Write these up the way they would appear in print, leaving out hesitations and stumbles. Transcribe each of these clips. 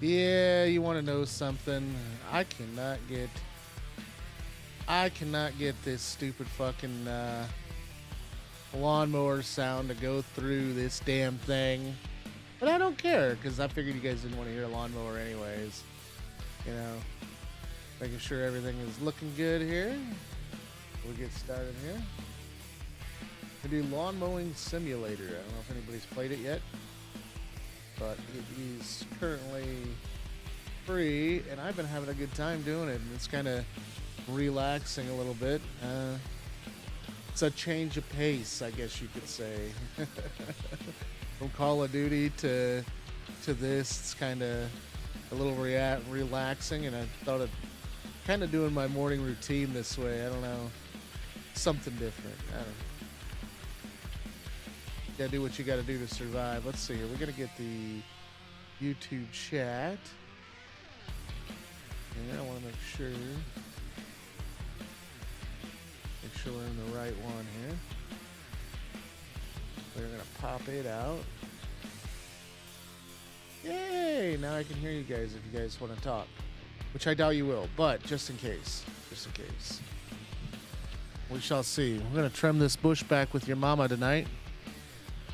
Yeah, you want to know something? I cannot get this stupid fucking lawnmower sound to go through this damn thing. But I don't care because I figured you guys didn't want to hear a lawnmower anyways. You know, making sure everything is looking good here. We'll get started here. We do lawn mowing simulator. I don't know if anybody's played it yet, but it is currently free, and I've been having a good time doing it. And it's kind of relaxing a little bit. It's a change of pace, I guess you could say. From Call of Duty to this, it's kind of a little relaxing, and I thought of kind of doing my morning routine this way. I don't know, something different. I don't know. You gotta do what you gotta do to survive. Let's see here. We're gonna get the YouTube chat. And I want to make sure we're in the right one here. We're gonna pop it out. Yay! Now I can hear you guys if you guys want to talk, which I doubt you will, but just in case, we shall see. We're gonna trim this bush back with your mama tonight.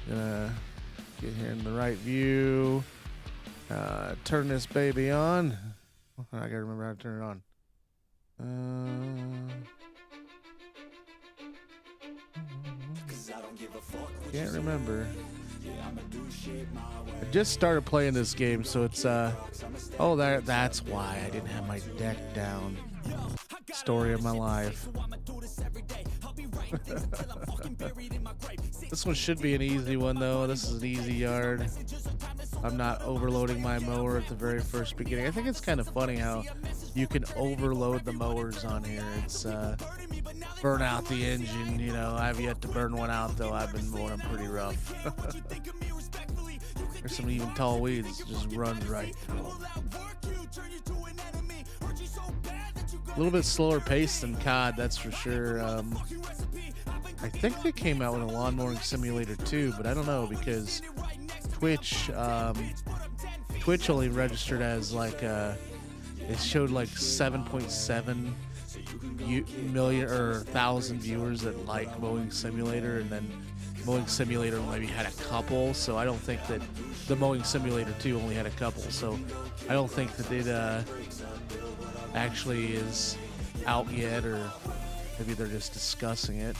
Gonna get here in the right view. Turn this baby on. I gotta remember how to turn it on. Can't remember. I just started playing this game, so it's oh, that's why I didn't have my deck down. Story of my life. This one should be an easy one though. This is an easy yard. I'm not overloading my mower at the very first beginning. I think it's kind of funny how you can overload the mowers on here. It's burn out the engine, you know. I've yet to burn one out though. I've been mowing them pretty rough. There's some even tall weeds, just runs right through. A little bit slower pace than COD, that's for sure. I think they came out with a lawn mowing simulator too, but I don't know because Twitch only registered as like it showed like 7.7 million or thousand viewers that like Mowing Simulator, and then Mowing Simulator maybe had a couple. So I don't think that the Mowing Simulator 2 only had a couple. So I don't think that it actually is out yet, or maybe they're just discussing it.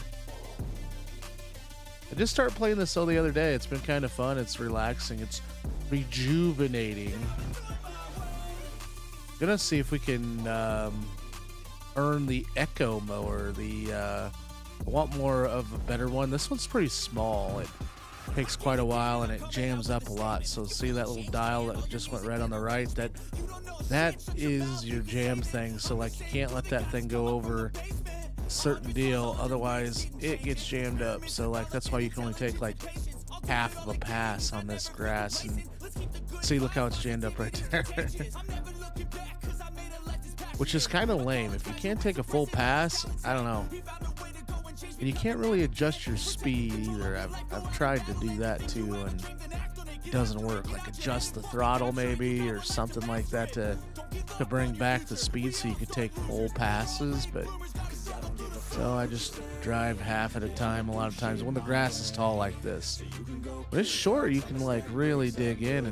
I just started playing this the other day. It's been kind of fun. It's relaxing. It's rejuvenating. Gonna see if we can earn the Echo mower. I want more of a better one. This one's pretty small. It takes quite a while and it jams up a lot. So see that little dial that just went right on the right? That is your jam thing. So like you can't let that thing go over a certain deal, otherwise it gets jammed up. So like that's why you can only take like half of a pass on this grass. And see, look how it's jammed up right there. Which is kind of lame. If you can't take a full pass, I don't know. And you can't really adjust your speed either. I've tried to do that too, and it doesn't work. Like adjust the throttle maybe or something like that to bring back the speed so you could take full passes. But so I just drive half at a time a lot of times when the grass is tall like this. When it's short, you can like really dig in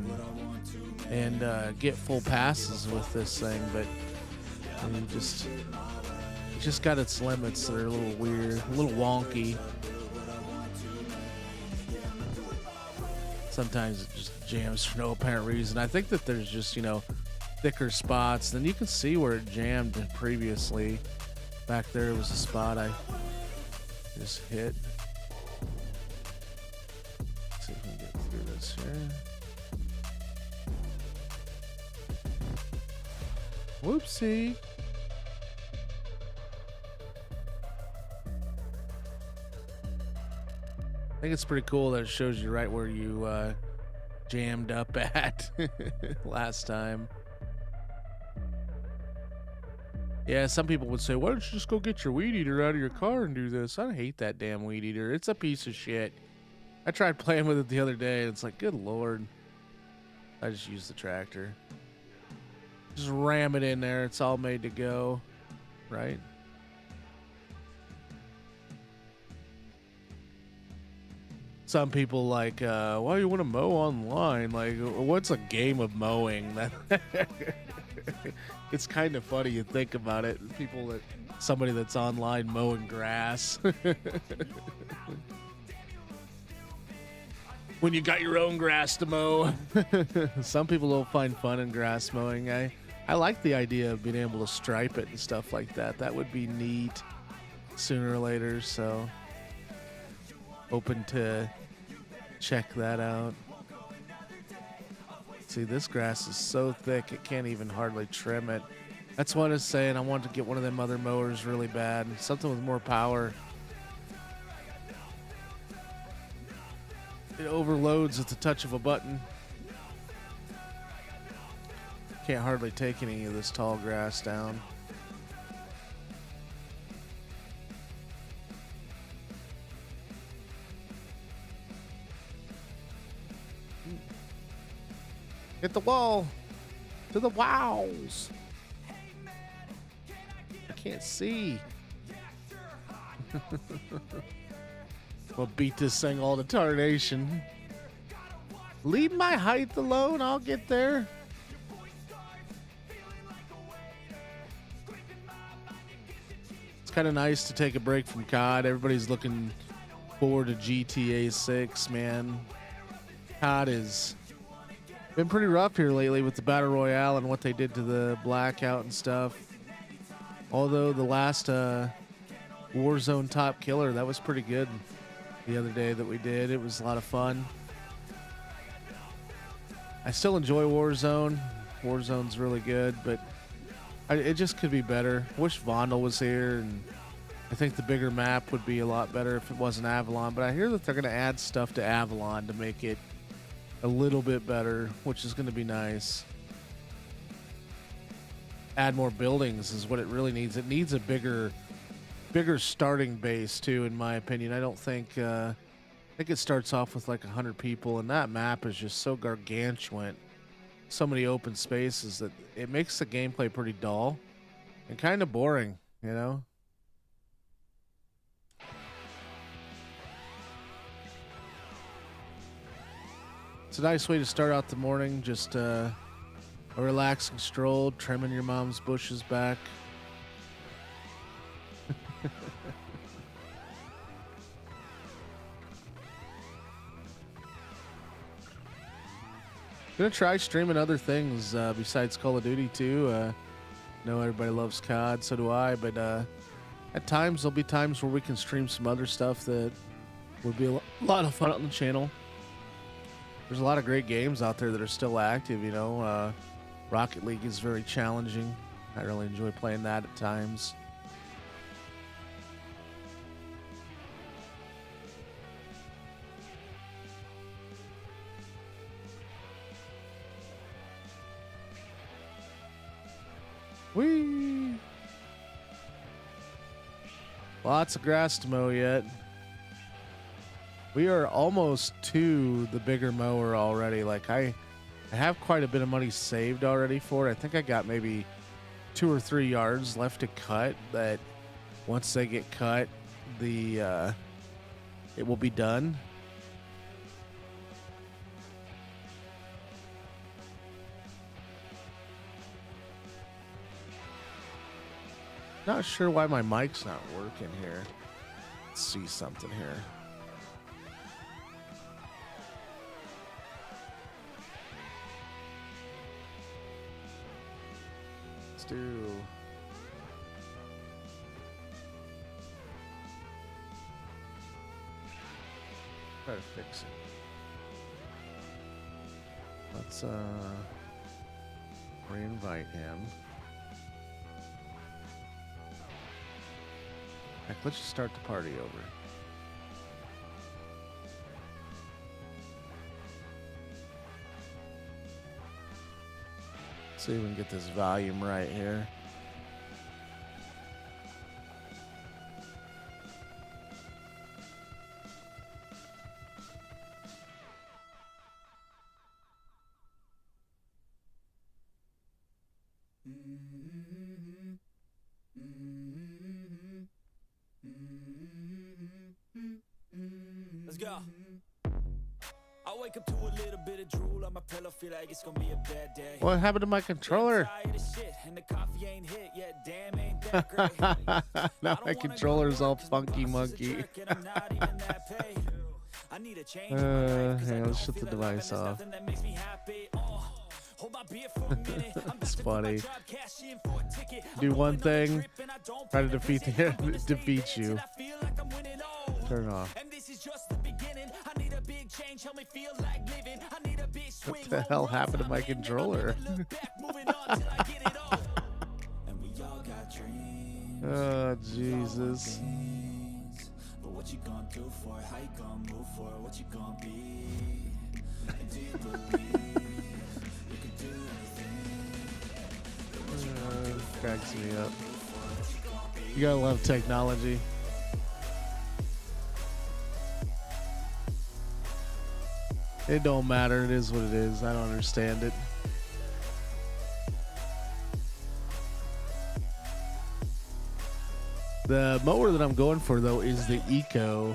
and get full passes with this thing, but it just got its limits that are a little weird, a little wonky. Sometimes it just jams for no apparent reason. I think that there's just, you know, thicker spots. Then you can see where it jammed previously. Back there was a spot I just hit. Let's see if we can get through this here. Whoopsie. I think it's pretty cool that it shows you right where you jammed up at last time. Yeah, some people would say, why don't you just go get your weed eater out of your car and do this? I hate that damn weed eater. It's a piece of shit. I tried playing with it the other day, and it's like, good lord. I just used the tractor. Just ram it in there. It's all made to go, right? Some people like, why you want to mow online? Like, what's a game of mowing? That it's kind of funny you think about it. Somebody that's online mowing grass. When you got your own grass to mow. Some people don't find fun in grass mowing. I like the idea of being able to stripe it and stuff like that. That would be neat sooner or later. So open to check that out. See, this grass is so thick it can't even hardly trim it. That's what I was saying. I wanted to get one of them other mowers really bad. Something with more power. It overloads at the touch of a button. Can't hardly take any of this tall grass down. Hit the wall. To the wows. I can't see. We'll beat this thing all to tarnation. Leave my height alone. I'll get there. It's kind of nice to take a break from COD. Everybody's looking forward to GTA 6, man. COD has been pretty rough here lately with the Battle Royale and what they did to the Blackout and stuff. Although the last Warzone Top Killer, that was pretty good the other day that we did. It was a lot of fun. I still enjoy Warzone. Warzone's really good, but it just could be better. Wish Vondel was here, and I think the bigger map would be a lot better if it wasn't Avalon. But I hear that they're going to add stuff to Avalon to make it a little bit better, which is going to be nice. Add more buildings is what it really needs. It needs a bigger starting base too, in my opinion. I don't think I think it starts off with like 100 people, and that map is just so gargantuan, so many open spaces that it makes the gameplay pretty dull and kind of boring, you know. It's a nice way to start out the morning, just a relaxing stroll, trimming your mom's bushes back. Gonna try streaming other things besides Call of Duty too. Know everybody loves COD, so do I, but at times there'll be times where we can stream some other stuff that would be a lot of fun on the channel. There's a lot of great games out there that are still active, you know. Rocket League is very challenging. I really enjoy playing that at times. Whee! Lots of grass to mow yet. We are almost to the bigger mower already. Like I have quite a bit of money saved already for it. I think I got maybe 2 or 3 yards left to cut, that once they get cut, it will be done. Not sure why my mic's not working here. Let's see something here. Let's do... Try to fix it. Let's re-invite him. Heck, let's just start the party over. See if we can get this volume right here. Let's go. I wake up to a little bit of drool on my pillow, feel like it's gonna be a bad day. What happened to my controller? Now my controller's all funky monkey. Hey, let's shut the device off. It's funny. Do one thing, try to defeat you. Turn it off. What the hell happened to my controller? Oh, Jesus. But what you gonna do for it? How you gonna move for it? What you gonna be? And do you believe you can do anything? Cracks me up. You gotta love technology. It don't matter. It is what it is. I don't understand it. The mower that I'm going for, though, is the Eco.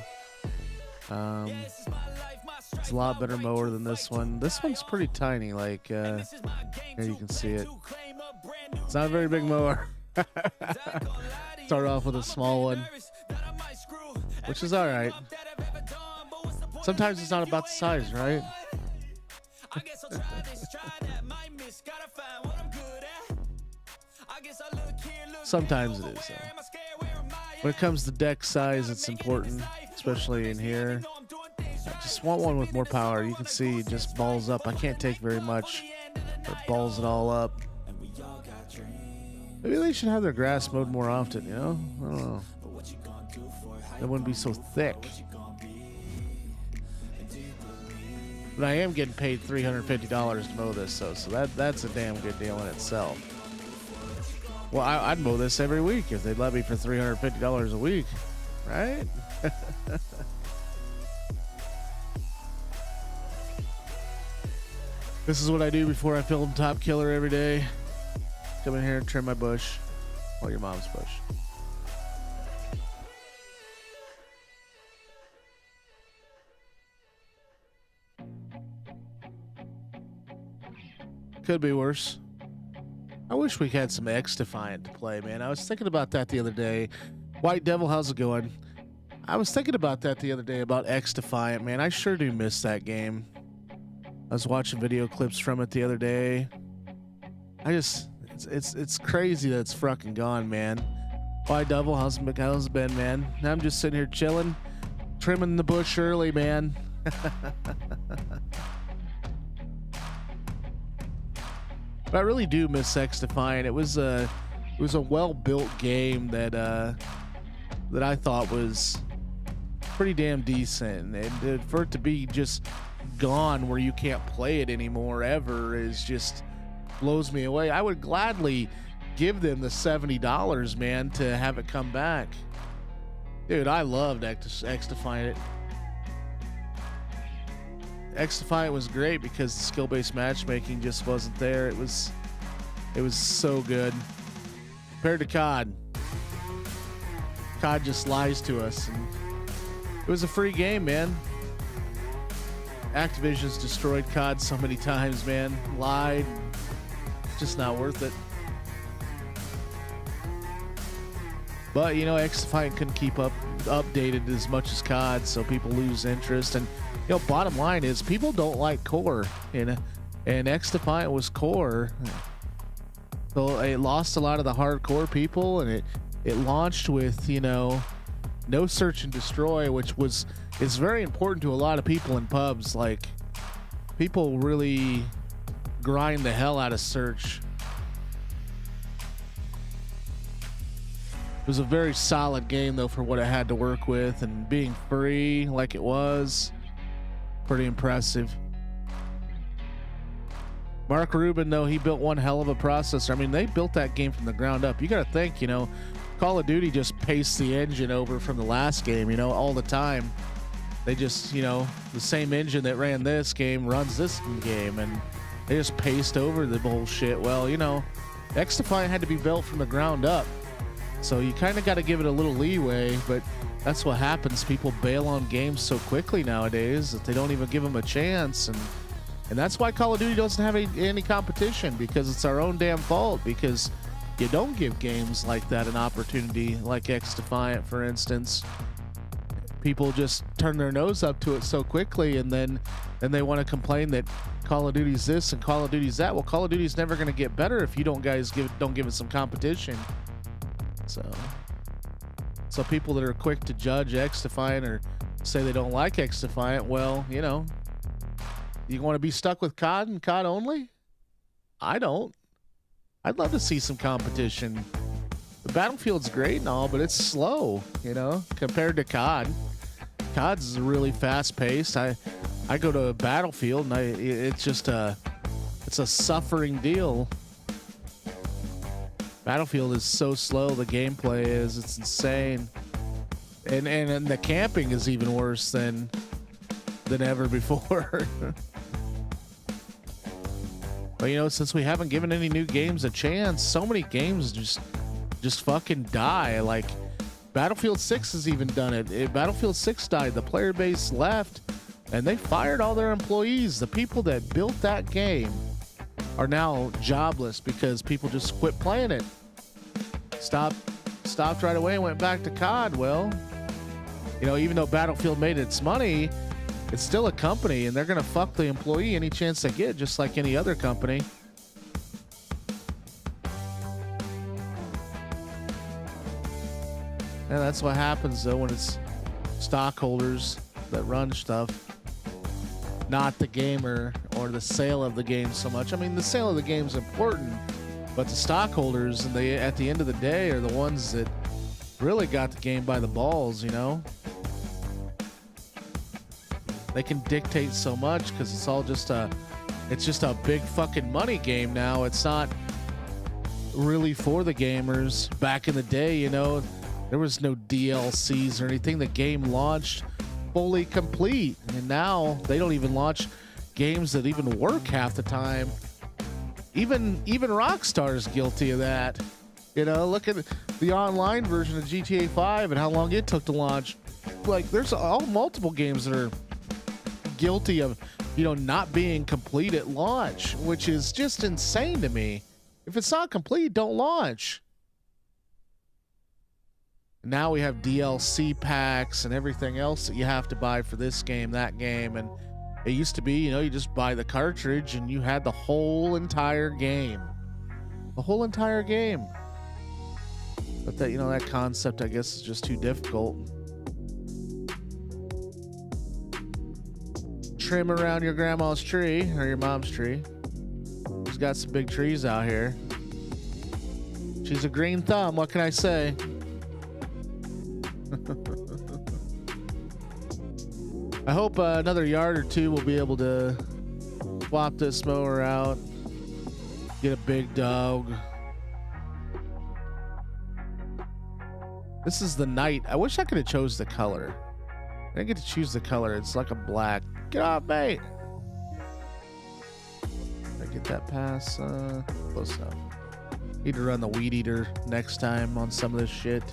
It's a lot better mower than this one. This one's pretty tiny. Like, here you can see it. It's not a very big mower. Start off with a small one, which is all right. Sometimes it's not about the size, right? Sometimes it is, though. When it comes to deck size, it's important, especially in here. I just want one with more power. You can see it just balls up. I can't take very much. It balls it all up. Maybe they should have their grass mowed more often, you know? I don't know. It wouldn't be so thick. But I am getting paid $350 to mow this, so that's a damn good deal in itself. Well, I'd mow this every week if they'd let me for $350 a week, right? This is what I do before I film Top Killer every day. Come in here and trim my bush. Well, your mom's bush. Could be worse. I wish we had some X Defiant to play, man. I was thinking about that the other day. White Devil, how's it going? I was thinking about that the other day about X Defiant, man. I sure do miss that game. I was watching video clips from it the other day. It's crazy that it's fucking gone, man. White Devil, how's it been, man? I'm just sitting here chilling, trimming the bush early, man. But I really do miss X Defiant. It was a well-built game that I thought was pretty damn decent, and for it to be just gone where you can't play it anymore ever is just blows me away. I would gladly give them the $70, man, to have it come back. Dude, I loved X Defiant. X Defiant was great because the skill-based matchmaking just wasn't there. It was so good. Compared to COD. COD just lies to us. And it was a free game, man. Activision's destroyed COD so many times, man. Lied. Just not worth it. But, you know, X Defiant couldn't keep updated as much as COD, so people lose interest. And, you know, bottom line is people don't like core. And X Defiant was core. So it lost a lot of the hardcore people, and it launched with, you know, no search and destroy, which is very important to a lot of people in pubs. Like, people really grind the hell out of search. It was a very solid game, though, for what it had to work with, and being free like it was, pretty impressive. Mark Rubin, though, he built one hell of a processor. I mean, they built that game from the ground up. You got to think, you know, Call of Duty just pastes the engine over from the last game, you know, all the time. They just, you know, the same engine that ran this game runs this game, and they just paste over the bullshit. Well, you know, XDefiant had to be built from the ground up. So you kind of got to give it a little leeway, but that's what happens. People bail on games so quickly nowadays that they don't even give them a chance. And that's why Call of Duty doesn't have any competition, because it's our own damn fault, because you don't give games like that an opportunity, like XDefiant, for instance. People just turn their nose up to it so quickly, and then they want to complain that Call of Duty's this and Call of Duty's that. Well, Call of Duty's never going to get better if you don't give it some competition. So people that are quick to judge XDefiant or say they don't like XDefiant, well, you know, you want to be stuck with COD and COD only? I don't. I'd love to see some competition. The Battlefield's great and all, but it's slow, you know, compared to COD. COD's really fast paced. I go to a Battlefield and it's a suffering deal. Battlefield is so slow, the gameplay is, it's insane. And the camping is even worse than ever before. But you know, since we haven't given any new games a chance, so many games just fucking die. Like Battlefield 6 has even done it. Battlefield 6 died, the player base left, and they fired all their employees. The people that built that game are now jobless because people just quit playing it. Stopped right away and went back to COD. Well, you know, even though Battlefield made its money, it's still a company, and they're gonna fuck the employee any chance they get, just like any other company. And that's what happens though when it's stockholders that run stuff, not the gamer or the sale of the game so much. I mean, the sale of the game is important, but the stockholders, and they at the end of the day are the ones that really got the game by the balls, you know? They can dictate so much because it's all just a big fucking money game now. It's not really for the gamers. Back in the day, you know, there was no DLCs or anything. The game launched fully complete, and now they don't even launch games that even work half the time. Even Rockstar's guilty of that. You know, look at the online version of GTA 5 and how long it took to launch. Like, there's multiple games that are guilty of, you know, not being complete at launch, which is just insane to me. If it's not complete, don't launch. Now we have DLC packs and everything else that you have to buy for this game, that game, and it used to be, you know, you just buy the cartridge and you had the whole entire game. The whole entire game. But that, you know, that concept, I guess, is just too difficult. Trim around your grandma's tree or your mom's tree. She's got some big trees out here. She's a green thumb, what can I say? I hope another yard or two we'll be able to swap this mower out, get a big dog. This is the night. I wish I could have chose the color. I didn't get to choose the color. It's like a black. Get off, mate. Did I get that pass? Close enough. Need to run the weed eater next time on some of this shit.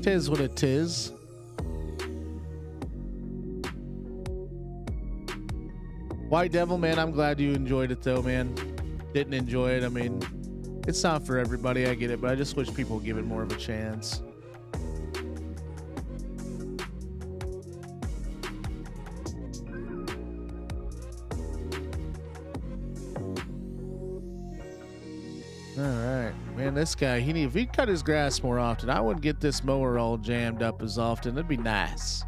Tis what it is. White Devil, man, I'm glad you enjoyed it though, man. Didn't enjoy it. I mean, it's not for everybody, I get it, but I just wish people would give it more of a chance. Alright. Man, this guy, if he'd cut his grass more often, I wouldn't get this mower all jammed up as often. It'd be nice.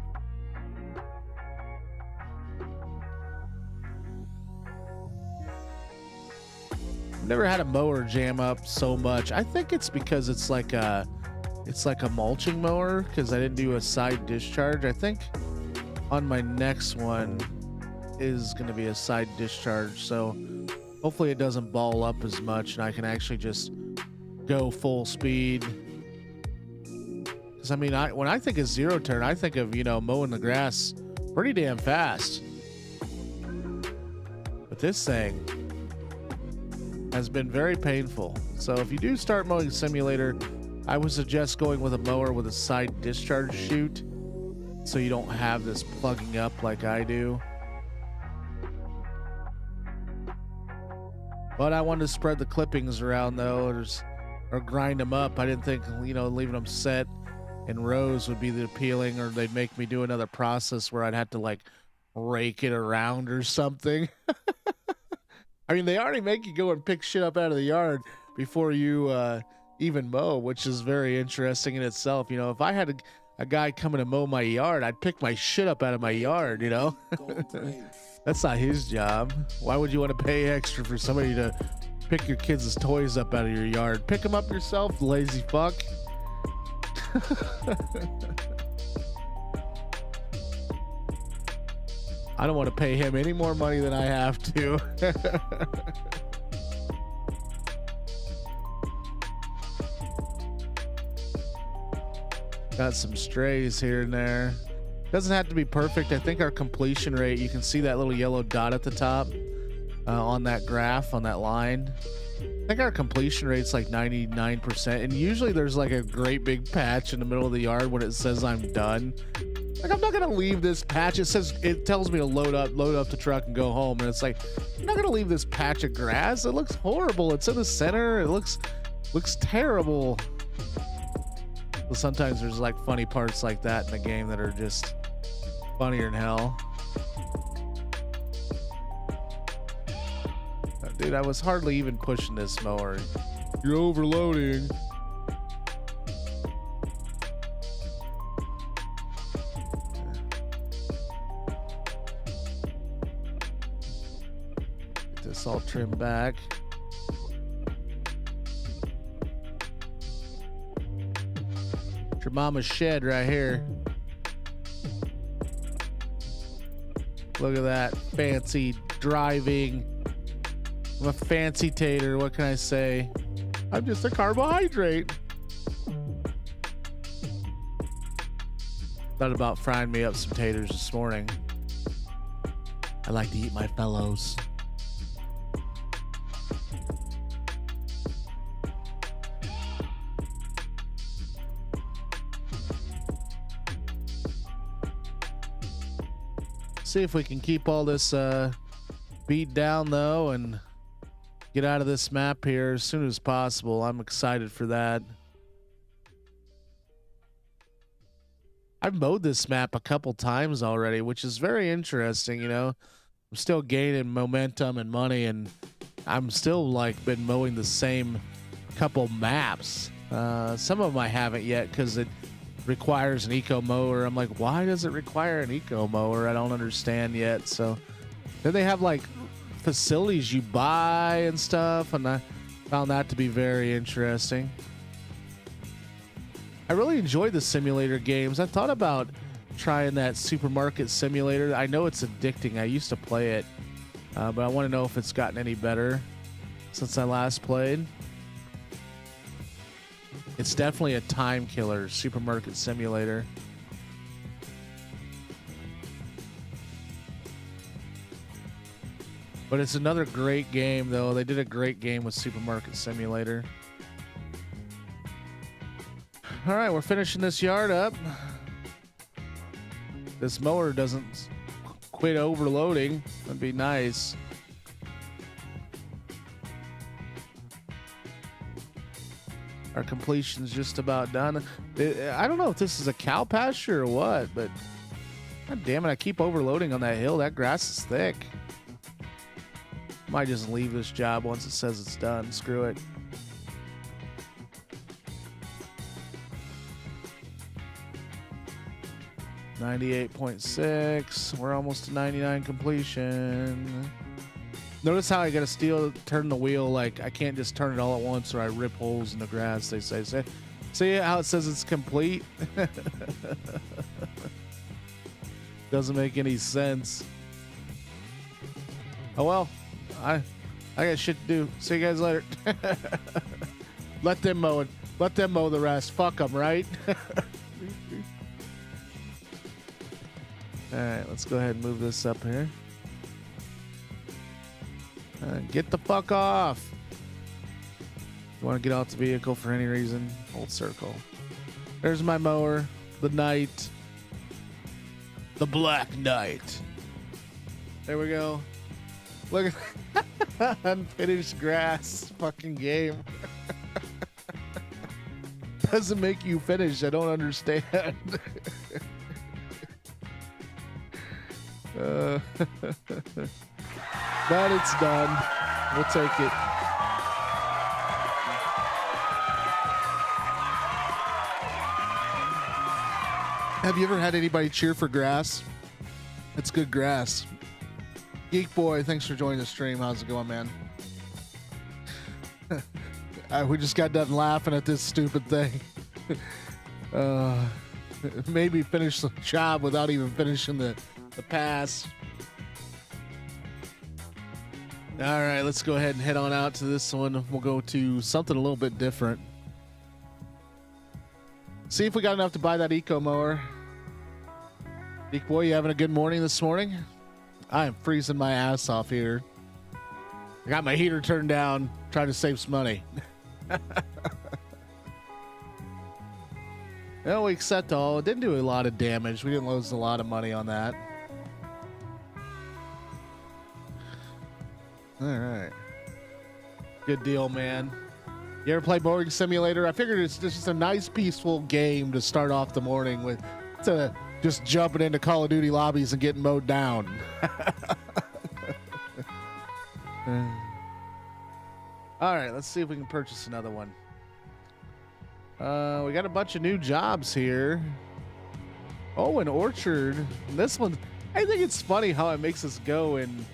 I've never had a mower jam up so much. I think it's because it's like a mulching mower, because I didn't do a side discharge. I think on my next one is going to be a side discharge, so hopefully it doesn't ball up as much and I can actually just go full speed. Because I mean, when I think of zero turn, I think of, you know, mowing the grass pretty damn fast. But this thing has been very painful. So if you do start mowing simulator, I would suggest going with a mower with a side discharge chute so you don't have this plugging up like I do. But I wanted to spread the clippings around though, or grind them up. I didn't think, you know, leaving them set in rows would be the appealing, or they'd make me do another process where I'd have to like rake it around or something. I mean, they already make you go and pick shit up out of the yard before you even mow, which is very interesting in itself. You know, if I had a guy coming to mow my yard, I'd pick my shit up out of my yard, you know? That's not his job. Why would you want to pay extra for somebody to pick your kids' toys up out of your yard? Pick them up yourself, lazy fuck. I don't want to pay him any more money than I have to. Got some strays here and there. Doesn't have to be perfect. I think our completion rate, you can see that little yellow dot at the top on that graph, on that line. I think our completion rate's like 99%. And usually there's like a great big patch in the middle of the yard when it says I'm done. Like, I'm not going to leave this patch. It tells me to load up the truck and go home. And it's like, I'm not going to leave this patch of grass. It looks horrible. It's in the center. It looks terrible. But sometimes there's like funny parts like that in the game that are just funnier than hell. Dude, I was hardly even pushing this mower. You're overloading. Get this all trimmed back. It's your mama's shed right here. Look at that fancy driving. I'm a fancy tater. What can I say? I'm just a carbohydrate. Thought about frying me up some taters this morning. I like to eat my fellows. See if we can keep all this beat down though and get out of this map here as soon as possible. I'm excited for that. I've mowed this map a couple times already, which is very interesting. You know, I'm still gaining momentum and money, and I'm still like been mowing the same couple maps. Some of them I haven't yet because it requires an eco mower. I'm like, why does it require an eco mower? I don't understand yet. So then they have like facilities you buy and stuff, and I found that to be very interesting. I really enjoy the simulator games. I thought about trying that supermarket simulator. I know it's addicting. I used to play it, but I want to know if it's gotten any better since I last played. It's definitely a time killer, supermarket simulator. But it's another great game, though. They did a great game with Supermarket Simulator. All right, we're finishing this yard up. This mower doesn't quit overloading. That'd be nice. Our completion's just about done. I don't know if this is a cow pasture or what, but god damn it, I keep overloading on that hill. That grass is thick. Might just leave this job once it says it's done. Screw it. .6. We're almost to 99 completion. Notice how I gotta turn the wheel. Like, I can't just turn it all at once or I rip holes in the grass, they say. See how it says it's complete? Doesn't make any sense. Oh well. I got shit to do. See you guys later. Let them mow it. Let them mow the rest. Fuck them, right? All right, let's go ahead and move this up here. Get the fuck off. You want to get off the vehicle for any reason, hold circle. There's my mower, the knight, the black knight. There we go. Look at unfinished grass fucking game. Doesn't make you finish. I don't understand. But it's done. We'll take it. Have you ever had anybody cheer for grass? It's good grass. Geek Boy, thanks for joining the stream. How's it going, man? We just got done laughing at this stupid thing. Maybe finish the job without even finishing the pass. All right, let's go ahead and head on out to this one. We'll go to something a little bit different. See if we got enough to buy that eco mower. Geek Boy, you having a good morning this morning? I am freezing my ass off here. I got my heater turned down, trying to save some money. Well, we accept all. It didn't do a lot of damage. We didn't lose a lot of money on that. All right. Good deal, man. You ever play Mowing Simulator? I figured it's just a nice, peaceful game to start off the morning with. To just jumping into Call of Duty lobbies and getting mowed down. All right, let's see if we can purchase another one. We got a bunch of new jobs here. Oh, an orchard. And this one, I think it's funny how it makes us go and.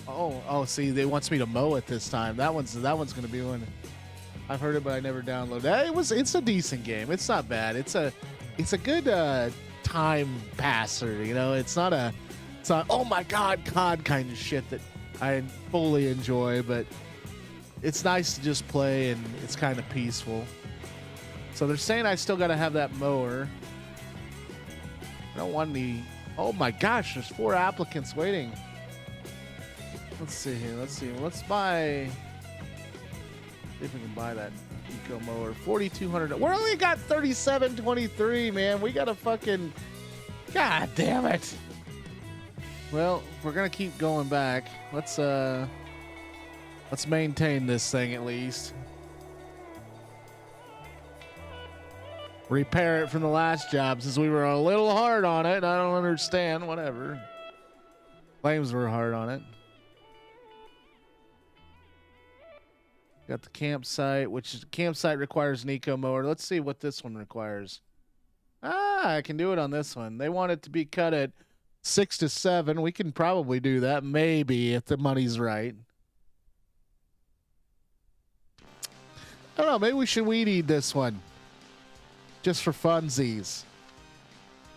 Oh, see, they wants me to mow it this time. That one's gonna be one. I've heard it, but I never downloaded it. It's a decent game. It's not bad. It's a good time passer. You know, it's not oh my god COD kind of shit that I fully enjoy, but it's nice to just play and it's kind of peaceful. So they're saying I still got to have that mower. I don't want any. Oh my gosh, there's 4 applicants waiting. Let's see here. Let's buy. See if we can buy that eco mower. 4,200. We're only got 37.23, man. We got to fucking. God damn it. Well, we're gonna keep going back. Let's maintain this thing at least. Repair it from the last job since we were a little hard on it. I don't understand. Whatever. Claims were hard on it. Got the campsite, which campsite requires an eco mower. Let's see what this one requires. I can do it on this one. They want it to be cut at 6 to 7. We can probably do that, maybe, if the money's right. I don't know. Maybe we should weed eat this one, just for funsies.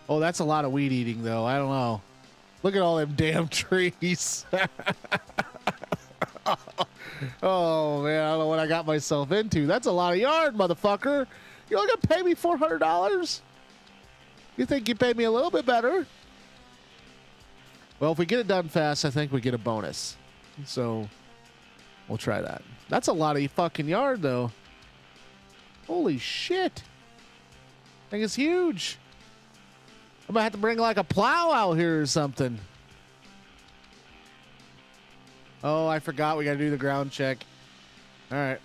Oh, that's a lot of weed eating, though. I don't know. Look at all them damn trees. Oh, man, I don't know what I got myself into. That's a lot of yard, motherfucker. You're only going to pay me $400? You think you paid me a little bit better? Well, if we get it done fast, I think we get a bonus. So, we'll try that. That's a lot of fucking yard, though. Holy shit. I think it's huge. I'm going to have to bring like a plow out here or something. Oh, I forgot we got to do the ground check. All right.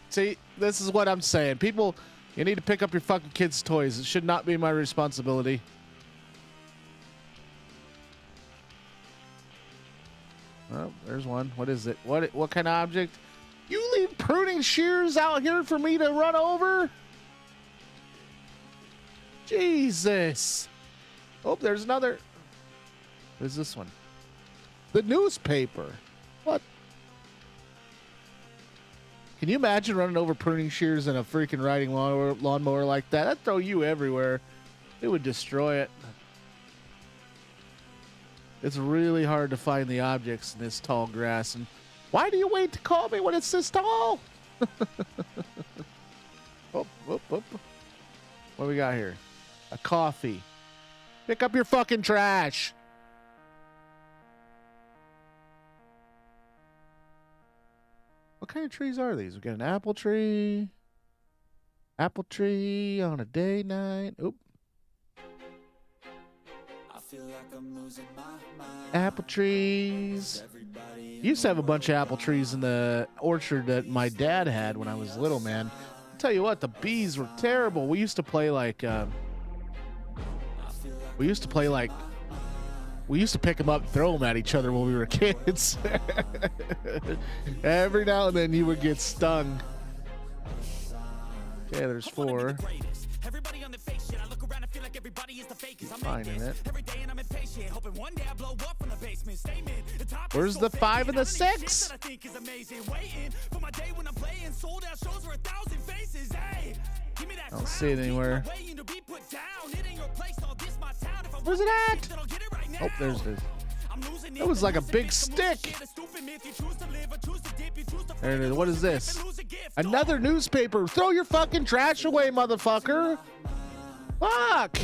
See, this is what I'm saying. People, you need to pick up your fucking kids' toys. It should not be my responsibility. Oh, there's one. What is it? What kind of object? You leave pruning shears out here for me to run over? Jesus. Oh, there's another. What is this one? The newspaper. What? Can you imagine running over pruning shears in a freaking riding lawnmower like that? That'd throw you everywhere. It would destroy it. It's really hard to find the objects in this tall grass. And why do you wait to call me when it's this tall? What do we got here? A coffee. Pick up your fucking trash. What kind of trees are these? We got an apple tree. Apple tree on a day night. Oop. I feel like I'm losing my mind. Apple trees. Used to have a bunch of apple trees in the orchard that my dad had when I was little, man. I'll tell you what, the bees were terrible. We used to play like, we used to pick them up and throw them at each other when we were kids. Every now and then you would get stung. Okay, there's 4. Everybody on the fake shit. I look around and feel like everybody is the fakest. I'm Finding it. every day and I'm impatient. Hoping one day I blow up from the basement. Statement. The top Where's is the so 5 and the faded. How many 6? shit that I think is amazing. Waiting for my day when I'm playing. Sold out shows for 1,000 faces. Hey, give me that I don't see it anywhere. Where's it at? Oh, there's it. That was like a big stick. There it is. What is this? Another newspaper. Throw your fucking trash away, motherfucker. Fuck.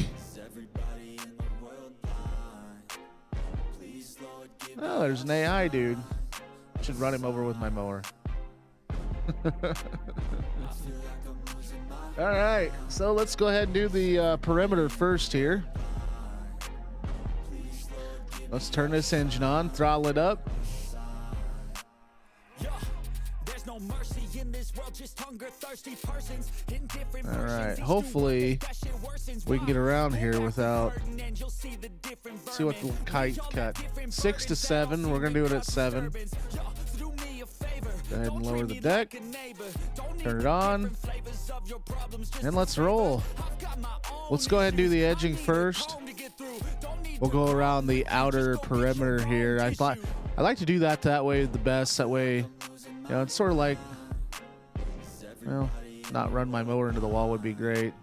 Oh, there's an AI dude. Should run him over with my mower. All right, so let's go ahead and do the perimeter first here. Let's turn this engine on, throttle it up. All right, hopefully we can get around here without. See what the kite cut. 6 to 7. We're gonna do it at 7. Go ahead and lower the deck. Turn it on. And let's roll. Let's go ahead and do the edging first. We'll go around the outer perimeter here. I like to do that way the best. That way, you know, it's sort of like, well, not run my mower into the wall would be great.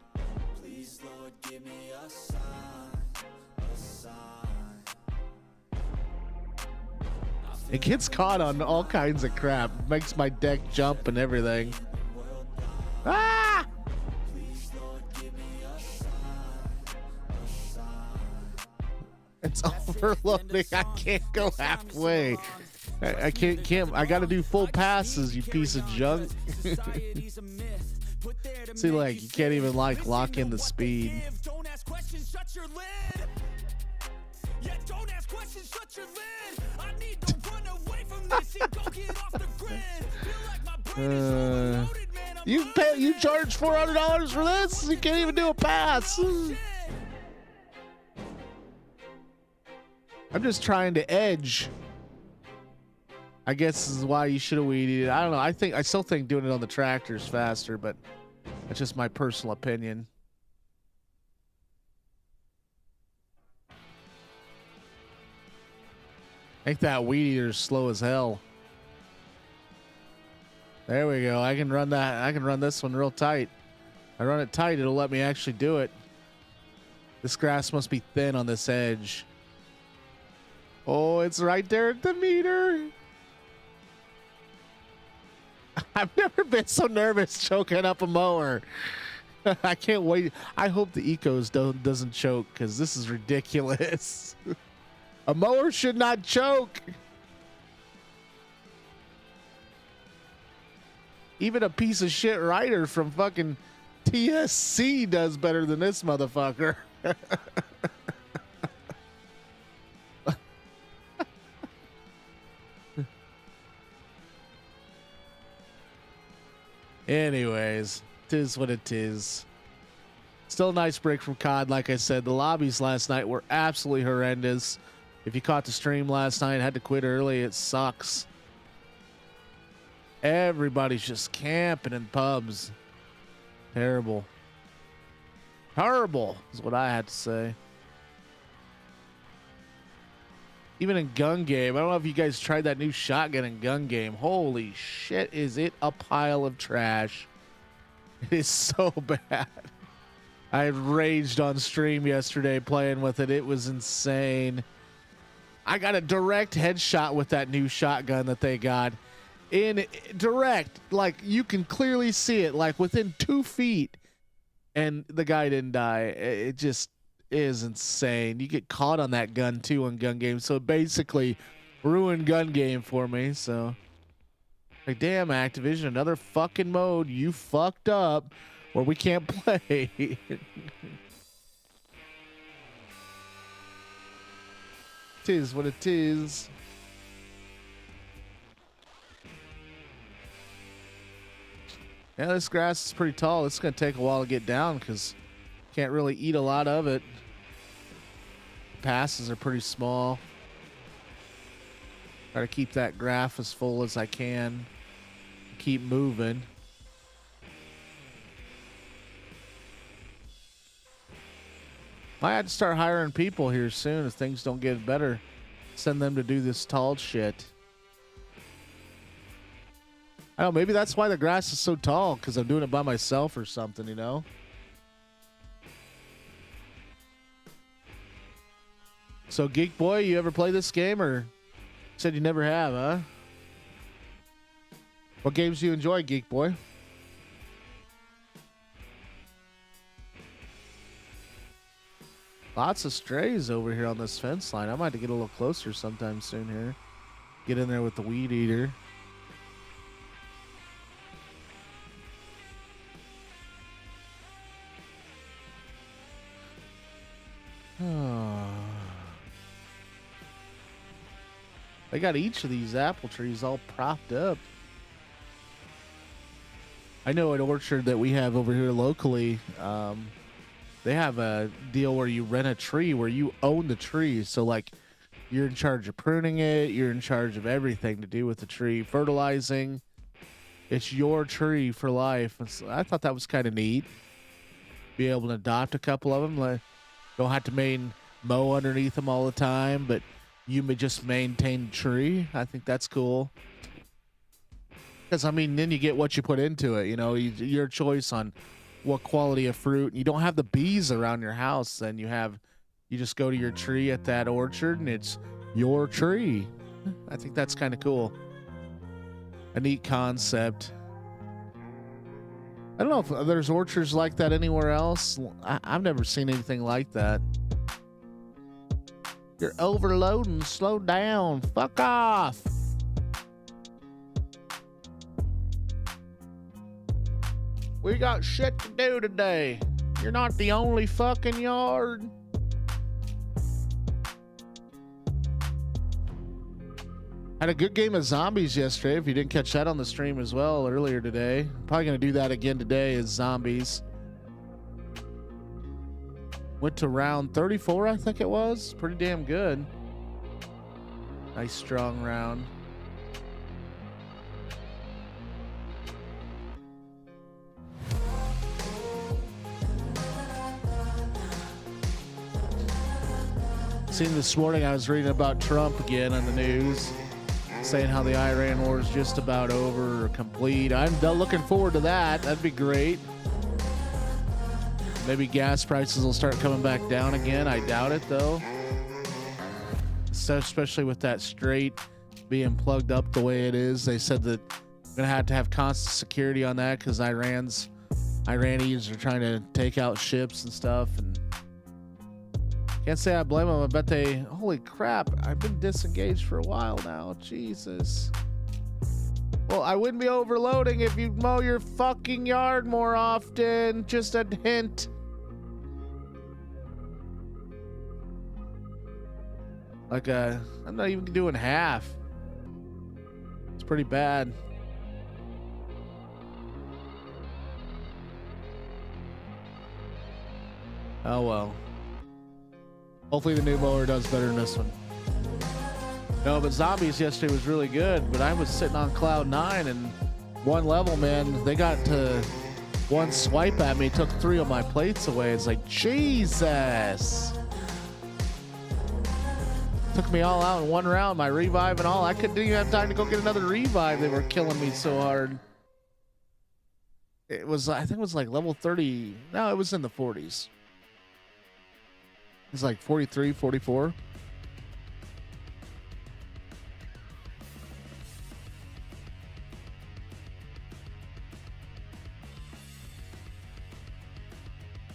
It gets caught on all kinds of crap. Makes my deck jump and everything. Ah! It's overloading. I can't go halfway. I can't. I gotta do full passes, you piece of junk. See, like, you can't even, like, lock in the speed. You charge $400 for this? You can't even do a pass. I'm just trying to edge. I guess this is why you should have weeded it. I don't know. I still think doing it on the tractor is faster, but that's just my personal opinion. I think that weed eater is slow as hell. There we go. I can run that. I can run this one real tight. I run it tight, it'll let me actually do it. This grass must be thin on this edge. Oh, it's right there at the meter. I've never been so nervous choking up a mower. I can't wait. I hope the Ecos doesn't choke, because this is ridiculous. A mower should not choke. Even a piece of shit rider from fucking TSC does better than this motherfucker. Anyways, it is what it is. Still a nice break from COD. Like I said, the lobbies last night were absolutely horrendous. If you caught the stream last night, had to quit early, it sucks. Everybody's just camping in pubs. Terrible. Horrible is what I had to say. Even in gun game, I don't know if you guys tried that new shotgun in gun game. Holy shit, is it a pile of trash. It is so bad. I raged on stream yesterday playing with it. It was insane. I got a direct headshot with that new shotgun that they got. In direct, like you can clearly see it, like within 2 feet. And the guy didn't die. is insane. You get caught on that gun too on gun games, so it basically ruined gun game for me. So, like, damn, Activision, another fucking mode you fucked up where we can't play. It is what it is. Yeah, this grass is pretty tall. It's going to take a while to get down because can't really eat a lot of it. Passes are pretty small. Try to keep that graph as full as I can. Keep moving. Might have to start hiring people here soon if things don't get better. Send them to do this tall shit. I don't know, maybe that's why the grass is so tall, because I'm doing it by myself or something, you know? So, Geek Boy, you ever play this game, or said you never have, huh? What games do you enjoy, Geek Boy? Lots of strays over here on this fence line. I might have to get a little closer sometime soon here. Get in there with the weed eater. They got each of these apple trees all propped up. I know an orchard that we have over here locally, they have a deal where you rent a tree where you own the tree. So, like, you're in charge of pruning it. You're in charge of everything to do with the tree. Fertilizing. It's your tree for life. So I thought that was kind of neat. Be able to adopt a couple of them. Like, don't have to mow underneath them all the time, but you may just maintain the tree. I think that's cool. Because, I mean, then you get what you put into it. You know, your choice on what quality of fruit. You don't have the bees around your house. Then you just go to your tree at that orchard, and it's your tree. I think that's kind of cool. A neat concept. I don't know if there's orchards like that anywhere else. I've never seen anything like that. You're overloading. Slow down. Fuck off. We got shit to do today. You're not the only fucking yard. Had a good game of zombies yesterday. If you didn't catch that on the stream as well earlier today. Probably going to do that again today as zombies. Went to round 34, I think it was. Pretty damn good. Nice strong round. Seen this morning, I was reading about Trump again on the news, saying how the Iran war is just about over or complete. I'm looking forward to that. That'd be great. Maybe gas prices will start coming back down again. I doubt it, though. So, especially with that strait being plugged up the way it is. They said that we're going to have constant security on that because Iranians are trying to take out ships and stuff. And can't say I blame them. I bet holy crap, I've been disengaged for a while now. Jesus. Well, I wouldn't be overloading if you'd mow your fucking yard more often. Just a hint. Like, I'm not even doing half. It's pretty bad. Oh, well. Hopefully the new mower does better than this one. No, but zombies yesterday was really good, but I was sitting on cloud 9 and one level, man, they got to one swipe at me, took 3 of my plates away. It's like, Jesus. Took me all out in one round, my revive and all. I didn't even have time to go get another revive. They were killing me so hard. It was, I think it was like level 30. No, it was in the 40s. It was like 43, 44.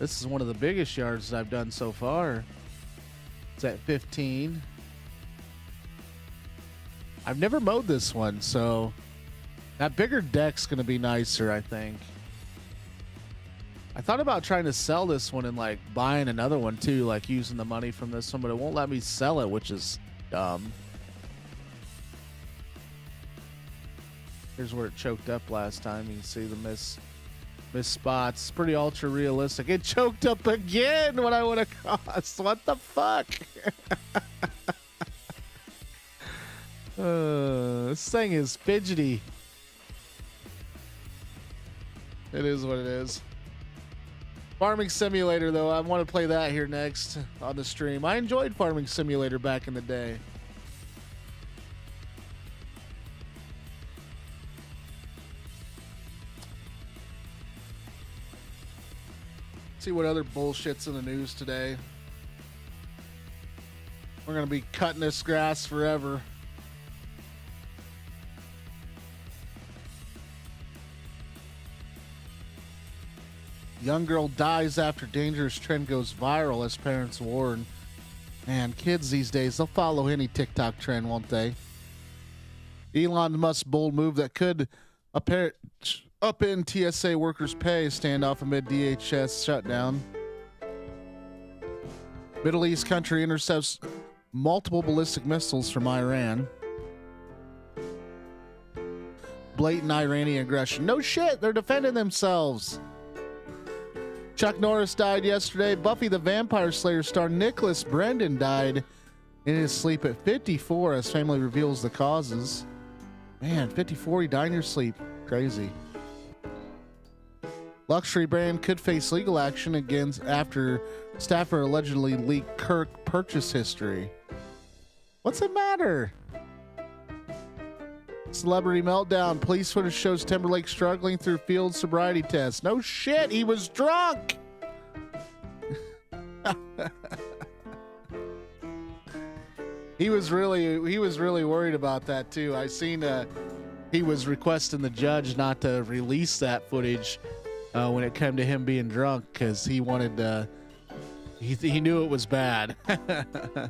This is one of the biggest yards I've done so far. It's at 15. I've never mowed this one, so that bigger deck's going to be nicer, I think. I thought about trying to sell this one and like buying another one too, like using the money from this one, but it won't let me sell it, which is dumb. Here's where it choked up last time. You can see the miss spots. It's pretty ultra realistic. It choked up again when I would have crossed. What the fuck? This thing is fidgety. It is what it is. Farming Simulator, though, I want to play that here next on the stream. I enjoyed Farming Simulator back in the day. See what other bullshit's in the news today. We're going to be cutting this grass forever. Young girl dies after dangerous trend goes viral as parents warn. Man, kids these days, they'll follow any TikTok trend, won't they? Elon Musk's bold move that could upend TSA workers' pay standoff amid DHS shutdown. Middle East country intercepts multiple ballistic missiles from Iran. Blatant Iranian aggression. No shit, they're defending themselves. Chuck Norris died yesterday. Buffy the Vampire Slayer star Nicholas Brendon died in his sleep at 54 as family reveals the causes. Man, 54, you die in your sleep. Crazy. Luxury brand could face legal action against after staffer allegedly leaked Kirk purchase history. What's it matter? Celebrity meltdown. Police footage shows Timberlake struggling through field sobriety tests. No shit, he was drunk. He was really worried about that too. I seen he was requesting the judge not to release that footage when it came to him being drunk because he wanted he knew it was bad. I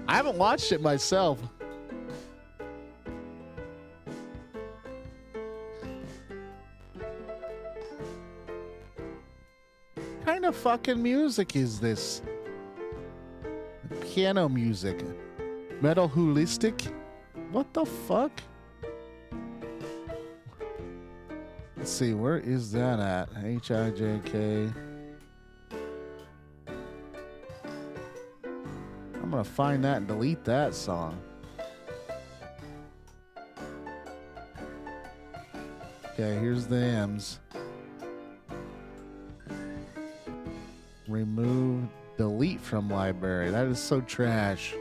haven't watched it myself. What kind of fucking music is this? Piano music. Metal holistic? What the fuck? Let's see, where is that at? H-I-J-K. I'm gonna find that and delete that song. Okay, here's the M's. Remove, delete from library. That is so trash.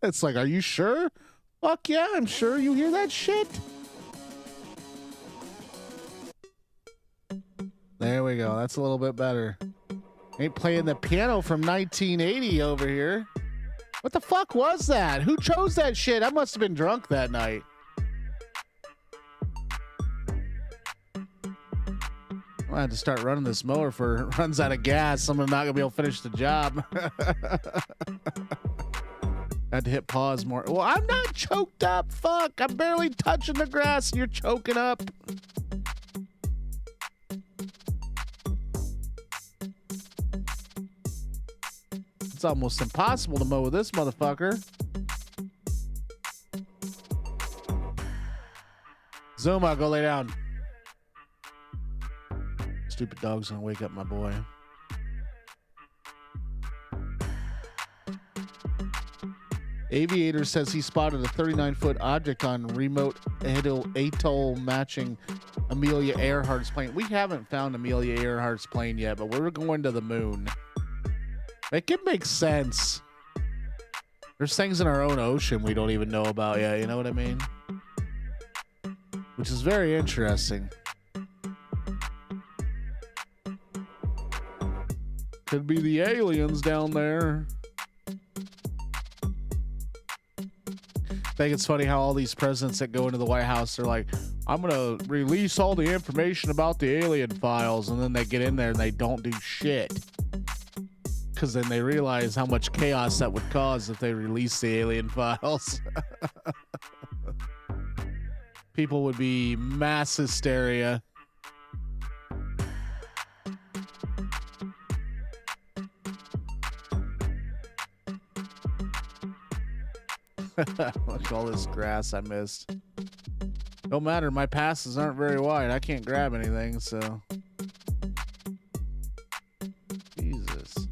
It's like, are you sure? Fuck yeah, I'm sure. You hear that shit? There we go. That's a little bit better. Ain't playing the piano from 1980 over here. What the fuck was that? Who chose that shit? I must have been drunk that night. I had to start running this mower for it runs out of gas. I'm not gonna be able to finish the job. I had to hit pause more. Well, I'm not choked up. Fuck, I'm barely touching the grass and you're choking up. It's almost impossible to mow with this motherfucker. Zuma, go lay down. Stupid dog's gonna wake up my boy. Aviator says he spotted a 39-foot object on remote atoll matching Amelia Earhart's plane. We haven't found Amelia Earhart's plane yet, but we're going to the moon. It can make sense. There's things in our own ocean we don't even know about yet, you know what I mean? Which is very interesting. Could be the aliens down there. I think it's funny how all these presidents that go into the White House are like, I'm gonna release all the information about the alien files, and then they get in there and they don't do shit. Because then they realize how much chaos that would cause if they release the alien files. People would be mass hysteria. Look at all this grass I missed. Don't matter, my passes aren't very wide. I can't grab anything, so. Jesus.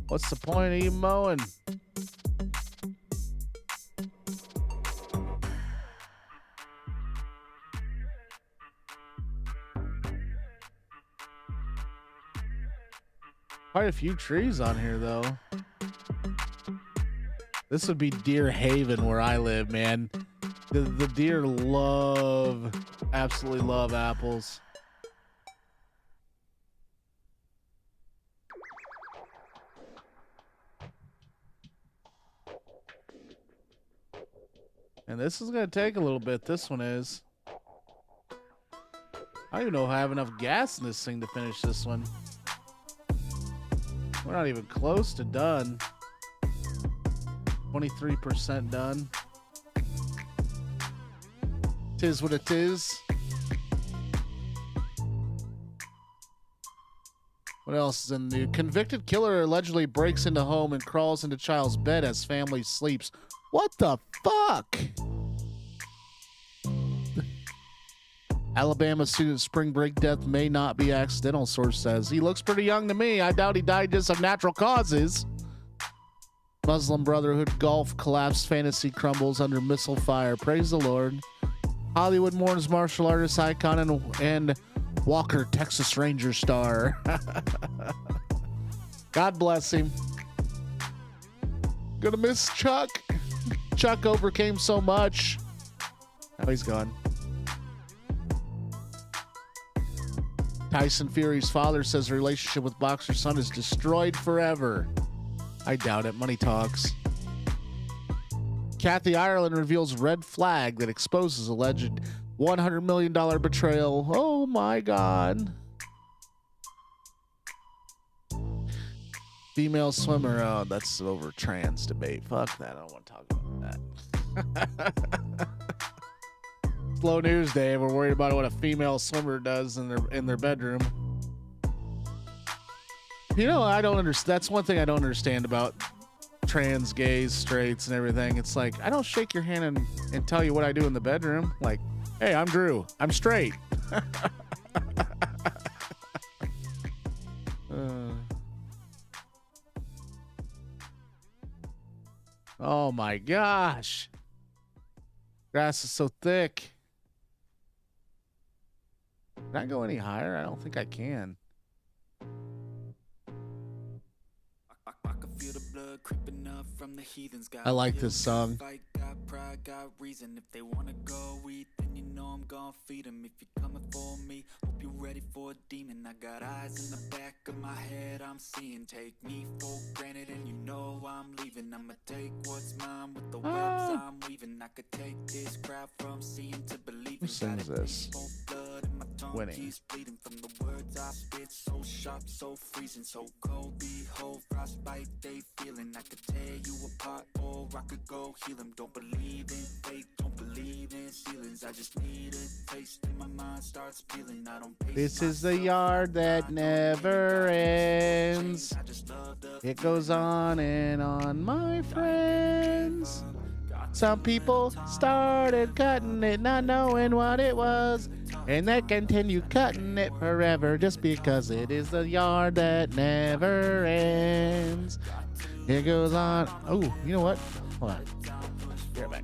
What's the point of you mowing? Quite a few trees on here, though. This would be Deer Haven where I live, man. The deer absolutely love apples. And this is going to take a little bit. This one is. I don't even know if I have enough gas in this thing to finish this one. We're not even close to done. 23% done. Tis what it is. What else is in the new? Convicted killer allegedly breaks into home and crawls into child's bed as family sleeps. What the fuck? Alabama student spring break death may not be accidental, source says. He looks pretty young to me. I doubt he died just of natural causes. Muslim Brotherhood golf collapse fantasy crumbles under missile fire. Praise the Lord. Hollywood mourns martial artist icon and Walker Texas Ranger star. God bless him. Gonna miss Chuck. Chuck overcame so much. Now he's gone. Tyson Fury's father says the relationship with boxer's son is destroyed forever. I doubt it. Money talks. Kathy Ireland reveals red flag that exposes alleged $100 million betrayal. Oh my God. Female swimmer. Oh, that's over trans debate. Fuck that. I don't want to talk about that. Slow news day. We're worried about what a female swimmer does in their bedroom. You know, I don't understand. That's one thing I don't understand about trans, gays, straights, and everything. It's like, I don't shake your hand and tell you what I do in the bedroom. Like, hey, I'm Drew. I'm straight. Oh my gosh. Grass is so thick. Can I go any higher? I don't think I can. I like this song. Got pride, got reason. If they wanna go eat, then you know I'm gonna feed them. If you're coming for me, hope you're ready for a demon. I got eyes in the back of my head, I'm seeing. Take me for granted, and you know I'm leaving. I'ma take what's mine with the webs I'm weaving. I could take this crowd from seeing to believing. Who sings this? Winning. Bleeding from the words I spit, so sharp, so freezing, so cold. Behold, frostbite they feeling. I could tear you apart, or I could go heal them. Don't believe in fate, don't believe in ceilings. I just need a taste, and my mind starts peeling. I don't. This is the yard that never ends. It goes on and on, my friends. Some people started cutting it, not knowing what it was, and they continue cutting it forever just because it is the yard that never ends. It goes on. Oh, you know what? Hold on. Be right back.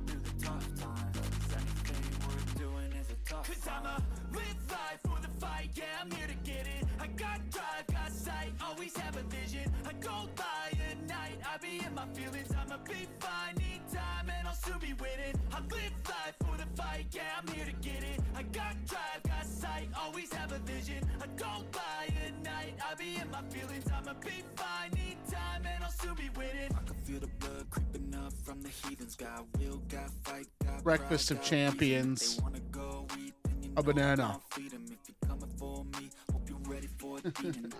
Always have a vision. I go by at night. I be in my feelings. I'ma be fine. Need time and I'll soon be winning. I live life for the fight. Yeah, I'm here to get it. I got drive, got sight. Always have a vision. I go by at night. I be in my feelings. I'ma be fine. Need time and I'll soon be winning. I can feel the blood creeping up. up from the heathens. Got will, got fight, got Breakfast pride, of got Champions. reason. They wanna go eat, then you A know I'm banana. gonna feed 'em. If you're coming for me, hope you're ready for a demon.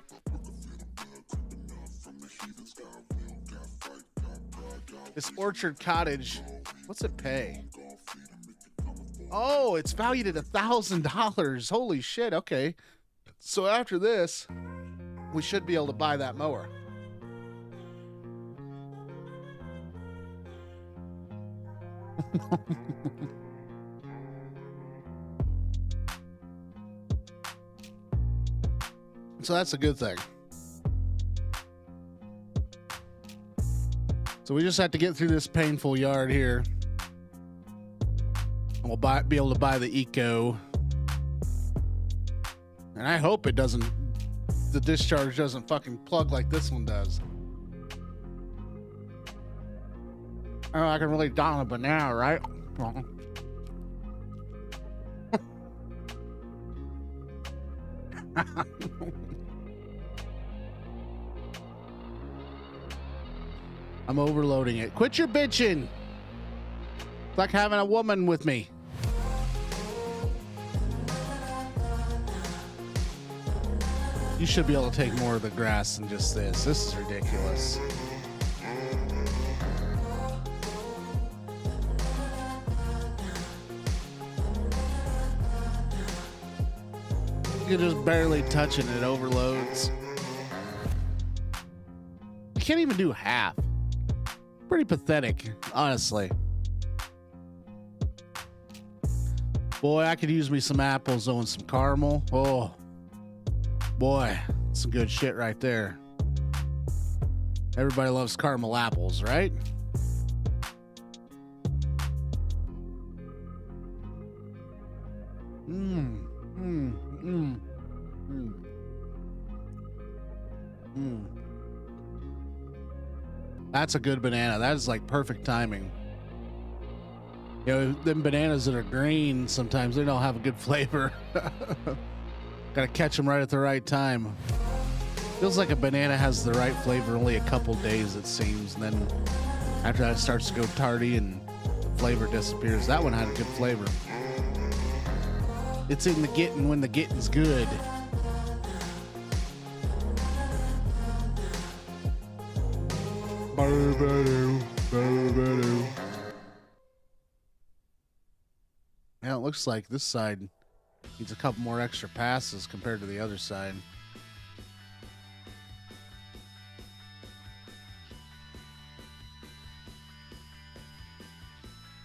This Orchard Cottage, what's it pay? Oh, it's valued at $1,000. Holy shit. Okay. So after this, we should be able to buy that mower. So that's a good thing. So we just have to get through this painful yard here. And we'll be able to buy the Eco. And I hope it doesn't, the discharge doesn't fucking plug like this one does. Oh, I can really down a banana, right? I'm overloading it. Quit your bitching. It's like having a woman with me. You should be able to take more of the grass than just this. This is ridiculous. You're just barely touching it, overloads. You can't even do half. Pretty pathetic, honestly. Boy, I could use me some apples though and some caramel. Oh, boy, some good shit right there. Everybody loves caramel apples, right? That's a good banana. That is like perfect timing. You know, them bananas that are green, sometimes they don't have a good flavor. Gotta catch them right at the right time. Feels like a banana has the right flavor only a couple days, it seems. And then after that, it starts to go tardy and the flavor disappears. That one had a good flavor. It's in the getting when the getting's good. Yeah, it looks like this side needs a couple more extra passes compared to the other side.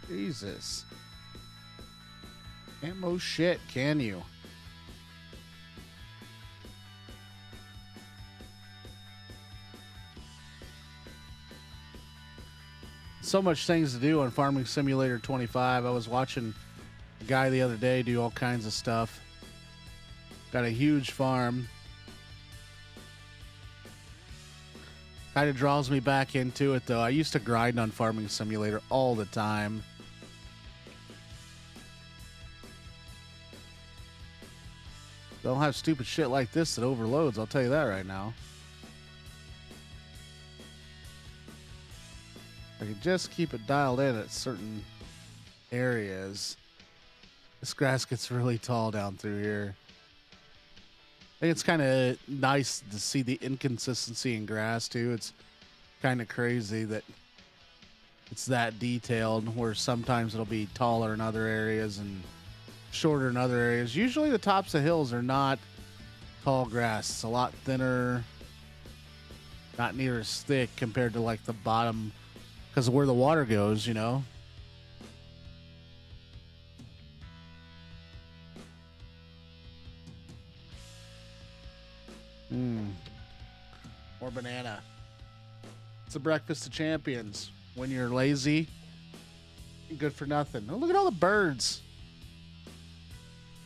Jesus. Can't mow shit, can you? So much things to do on Farming Simulator 25. I was watching a guy the other day do all kinds of stuff. Got a huge farm. Kind of draws me back into it, though. I used to grind on Farming Simulator all the time. Don't have stupid shit like this that overloads, I'll tell you that right now. I can just keep it dialed in at certain areas. This grass gets really tall down through here. I think it's kind of nice to see the inconsistency in grass, too. It's kind of crazy that it's that detailed, where sometimes it'll be taller in other areas and shorter in other areas. Usually the tops of hills are not tall grass. It's a lot thinner, not near as thick compared to like the bottom, because of where the water goes, you know. More banana. It's a breakfast of champions. When you're lazy, you're good for nothing. Oh, look at all the birds.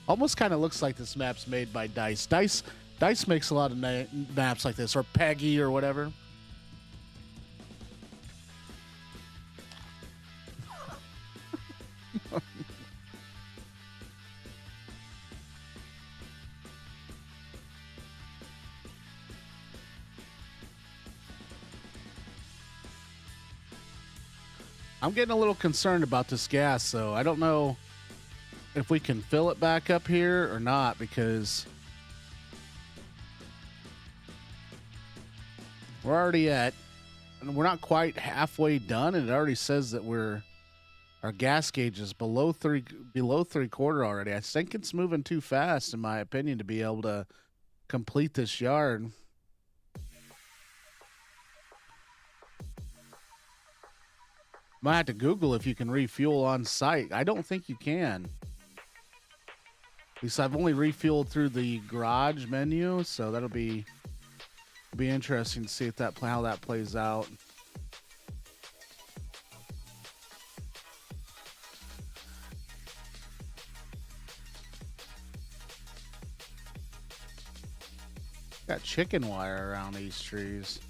Almost kind of looks like this map's made by Dice. Dice makes a lot of maps like this, or Peggy or whatever. I'm getting a little concerned about this gas, though. I don't know if we can fill it back up here or not, because we're already at, and we're not quite halfway done, and it already says that our gas gauge is below three quarter already. I think it's moving too fast, in my opinion, to be able to complete this yard. Might have to Google if you can refuel on site. I don't think you can. At least I've only refueled through the garage menu, so that'll be interesting to see if how that plays out. Got chicken wire around these trees.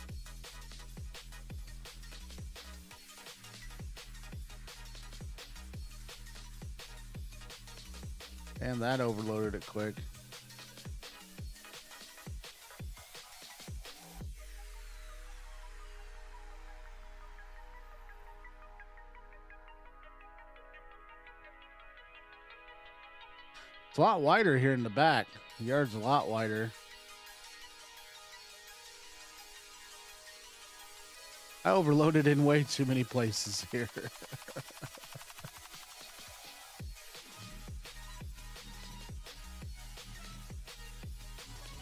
And that overloaded it quick. It's a lot wider here in the back. The yard's a lot wider. I overloaded in way too many places here.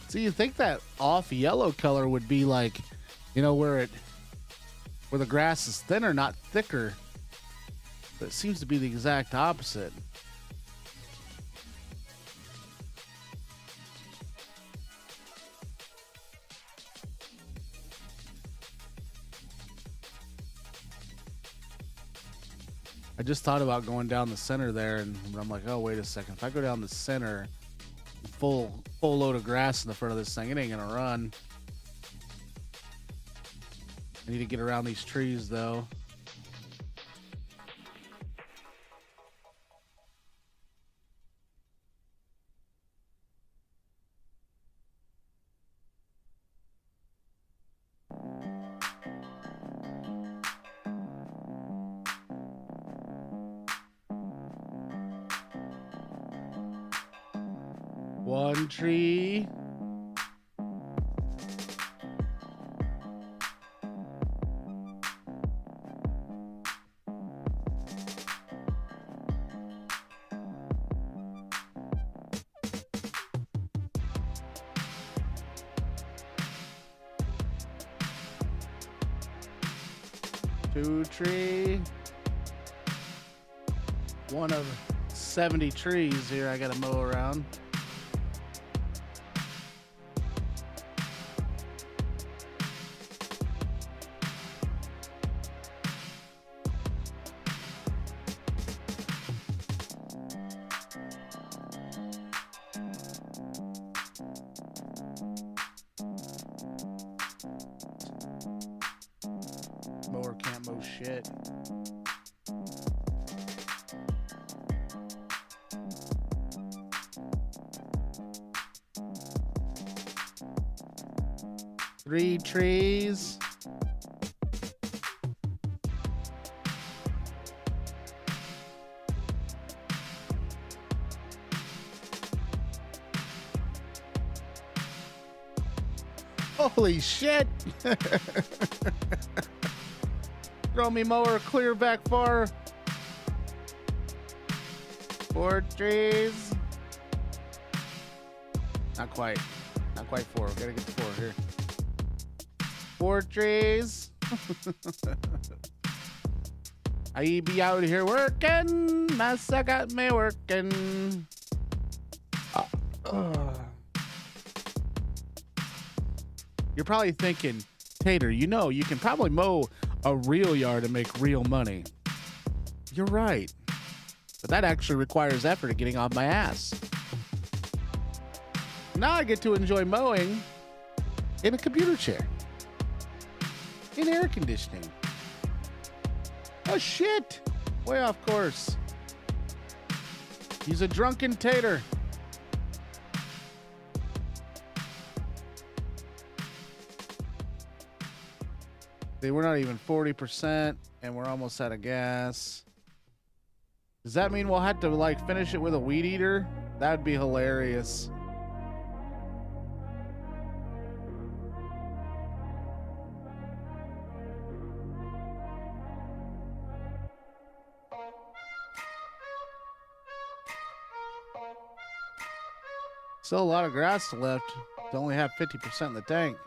So you think that off yellow color would be like, you know, where the grass is thinner, not thicker. But it seems to be the exact opposite. I just thought about going down the center there, and I'm like, oh, wait a second. If I go down the center, full load of grass in the front of this thing, it ain't gonna run. I need to get around these trees, though. One tree. Two tree. One of 70 trees here I gotta mow around. Mower can't mow shit. Three trees. Holy shit. Throw me mower clear back far. 4 trees. Not quite 4. Gotta get to 4 here. 4 trees. I be out here working. Massa got me working. You're probably thinking, Tater, you know, you can probably mow a real yard and make real money. You're right. But that actually requires effort of getting off my ass. Now I get to enjoy mowing in a computer chair. In air conditioning. Oh shit! Way off course. He's a drunken tater. See, we're not even 40%, and we're almost out of gas. Does that mean we'll have to, like, finish it with a weed eater? That'd be hilarious. Still a lot of grass left to only have 50% in the tank.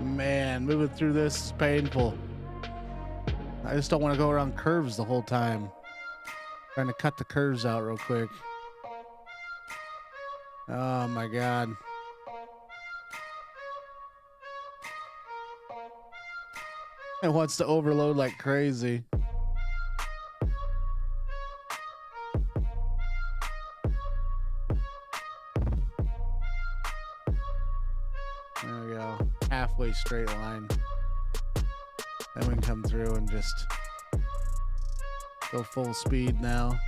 Man, moving through this is painful. I just don't want to go around curves the whole time. Trying to cut the curves out real quick. Oh my God. It wants to overload like crazy. There we go. Halfway straight line. Then we can come through and just go full speed now.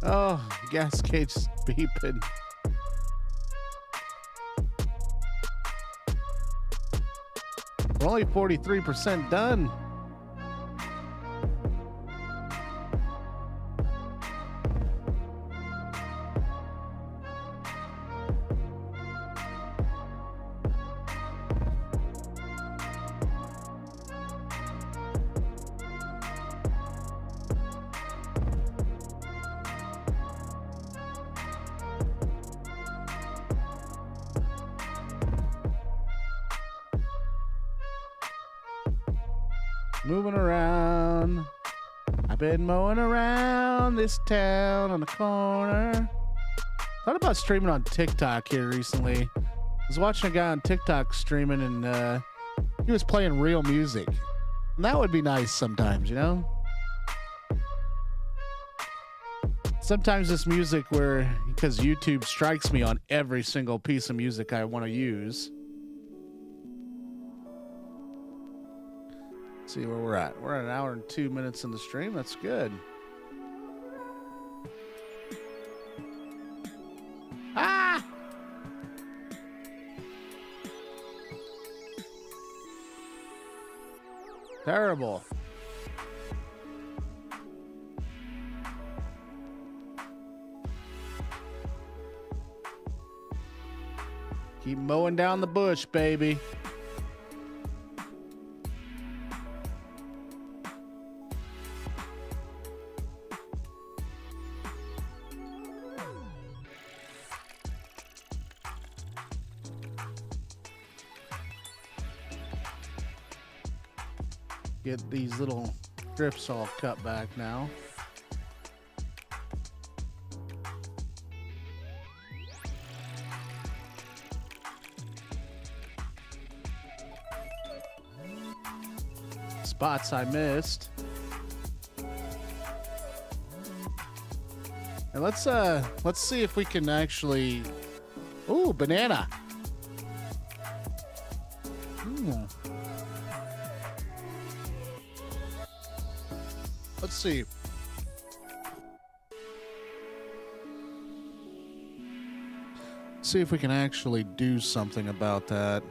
Oh, gas gage's beeping. We're only 43% done. Moving around. I've been mowing around this town on the corner. Thought about streaming on TikTok here recently. I was watching a guy on TikTok streaming and he was playing real music. And that would be nice sometimes, you know? Sometimes this music because YouTube strikes me on every single piece of music I want to use. See where we're at. We're at an hour and 2 minutes in the stream. That's good. Ah! Terrible. Keep mowing down the bush, baby. Get these little strips all cut back now. Spots I missed. And let's see if we can actually. Ooh, banana. Let's see. See if we can actually do something about that.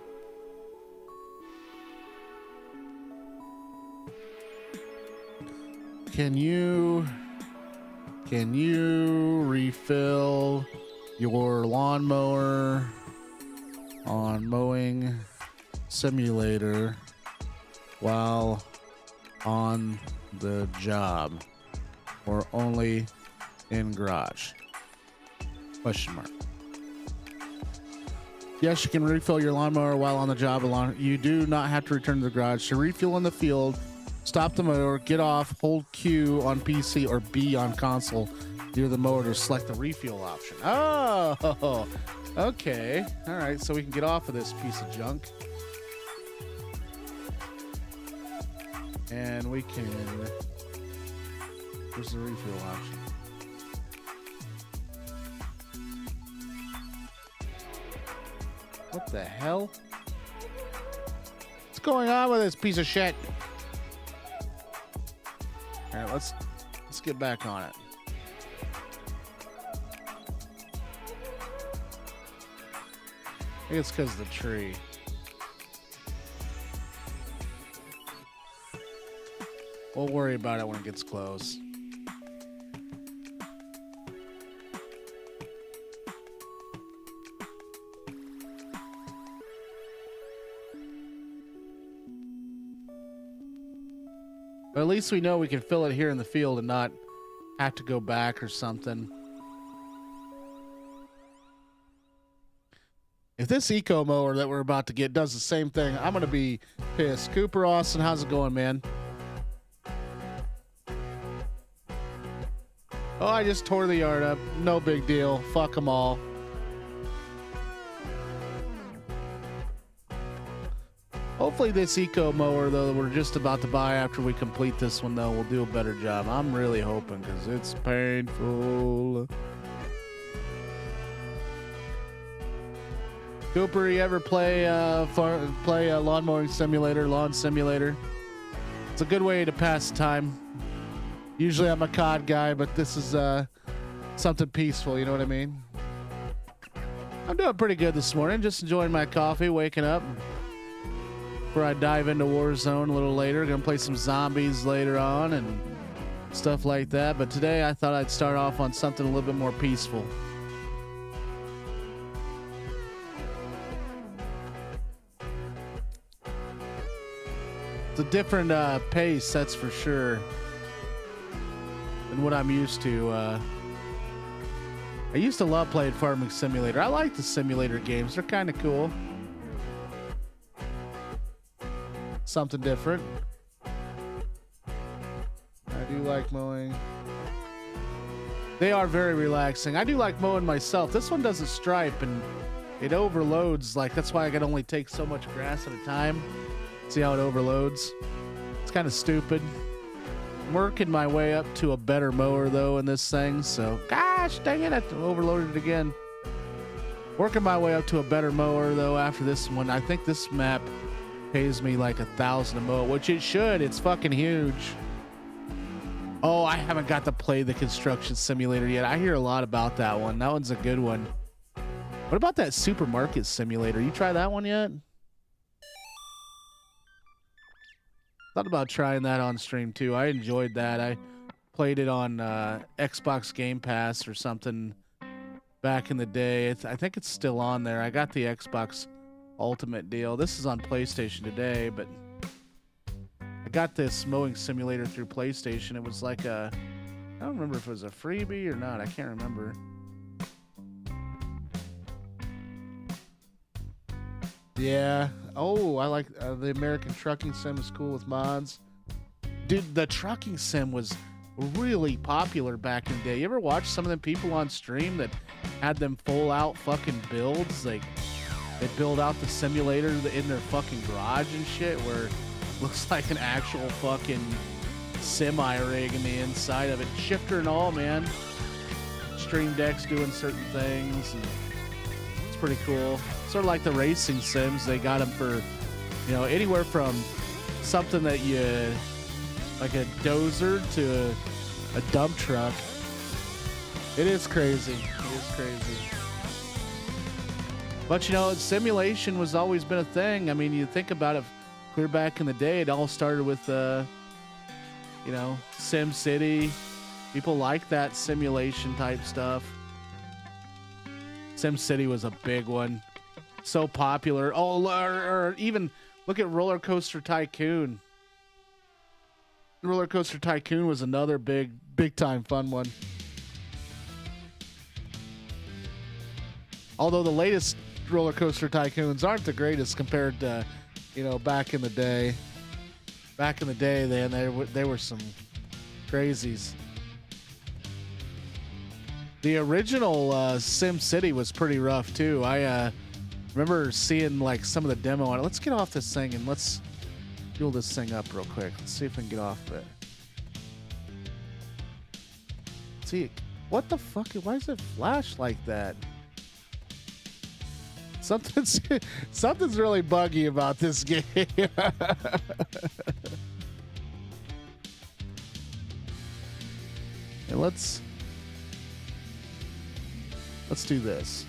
Can you refill your lawnmower on Mowing Simulator while on the job, or only in garage? Question mark. Yes, you can refill your lawnmower while on the job. You do not have to return to the garage. To refuel in the field, stop the mower, get off, hold Q on PC or B on console near the mower to select the refuel option. Oh, okay. All right, so we can get off of this piece of junk. And we can... Where's the refuel option? What the hell? What's going on with this piece of shit? All right, let's get back on it. I think it's because of the tree. We'll worry about it when it gets close. But at least we know we can fill it here in the field and not have to go back or something. If this eco mower that we're about to get does the same thing, I'm going to be pissed. Cooper Austin, how's it going, man? Oh, I just tore the yard up. No big deal. Fuck them all. Hopefully this eco mower, though, that we're just about to buy after we complete this one, though, will do a better job. I'm really hoping because it's painful. Cooper, you ever play lawn mowing simulator, lawn simulator? It's a good way to pass time. Usually I'm a COD guy, but this is something peaceful, you know what I mean? I'm doing pretty good this morning. Just enjoying my coffee, waking up. Before I dive into Warzone a little later. Gonna play some zombies later on and stuff like that. But today I thought I'd start off on something a little bit more peaceful. It's a different pace, that's for sure, than what I'm used to. I used to love playing Farming Simulator. I like the simulator games. They're kind of cool. Something different. I do like mowing. They are very relaxing. I do like mowing myself. This one doesn't stripe and it overloads. Like, that's why I can only take so much grass at a time. See how it overloads? It's kind of stupid. I'm working my way up to a better mower though in this thing. So, gosh dang it, I overloaded it again. Working my way up to a better mower though after this one. I think this map pays me like $1,000 a mow, which it should. It's fucking huge. Oh, I haven't got to play the construction simulator yet. I hear a lot about that one. That one's a good one. What about that supermarket simulator? You try that one yet? Thought about trying that on stream too. I enjoyed that. I played it on Xbox Game Pass or something back in the day. I think it's still on there. I got the Xbox Ultimate deal. This is on PlayStation today, but I got this mowing simulator through PlayStation. It was like I don't remember if it was a freebie or not. I can't remember. Yeah. Oh, I like the American Trucking Sim is cool with mods. Dude, the trucking sim was really popular back in the day. You ever watch some of them people on stream that had them full out fucking builds? Like, they build out the simulator in their fucking garage and shit where it looks like an actual fucking semi-rig in the inside of it. Shifter and all, man. Stream Deck's doing certain things. And it's pretty cool. Sort of like the racing sims. They got them for, you know, anywhere from something that you, like a dozer to a dump truck. It is crazy. It is crazy. But, you know, simulation was always been a thing. I mean, you think about it clear back in the day, it all started with, you know, Sim City. People like that simulation type stuff. Sim City was a big one. So popular. Oh, or even look at Roller Coaster Tycoon. Roller Coaster Tycoon was another big time fun one. Although the latest roller coaster tycoons aren't the greatest compared to, back in the day. Back in the day, they were some crazies. The original Sim City was pretty rough too. I remember seeing like some of the demo on it. Let's get off this thing and let's fuel this thing up real quick. Let's see if we can get off of it. See, what the fuck? Why does it flash like that? Something's really buggy about this game. And let's do this.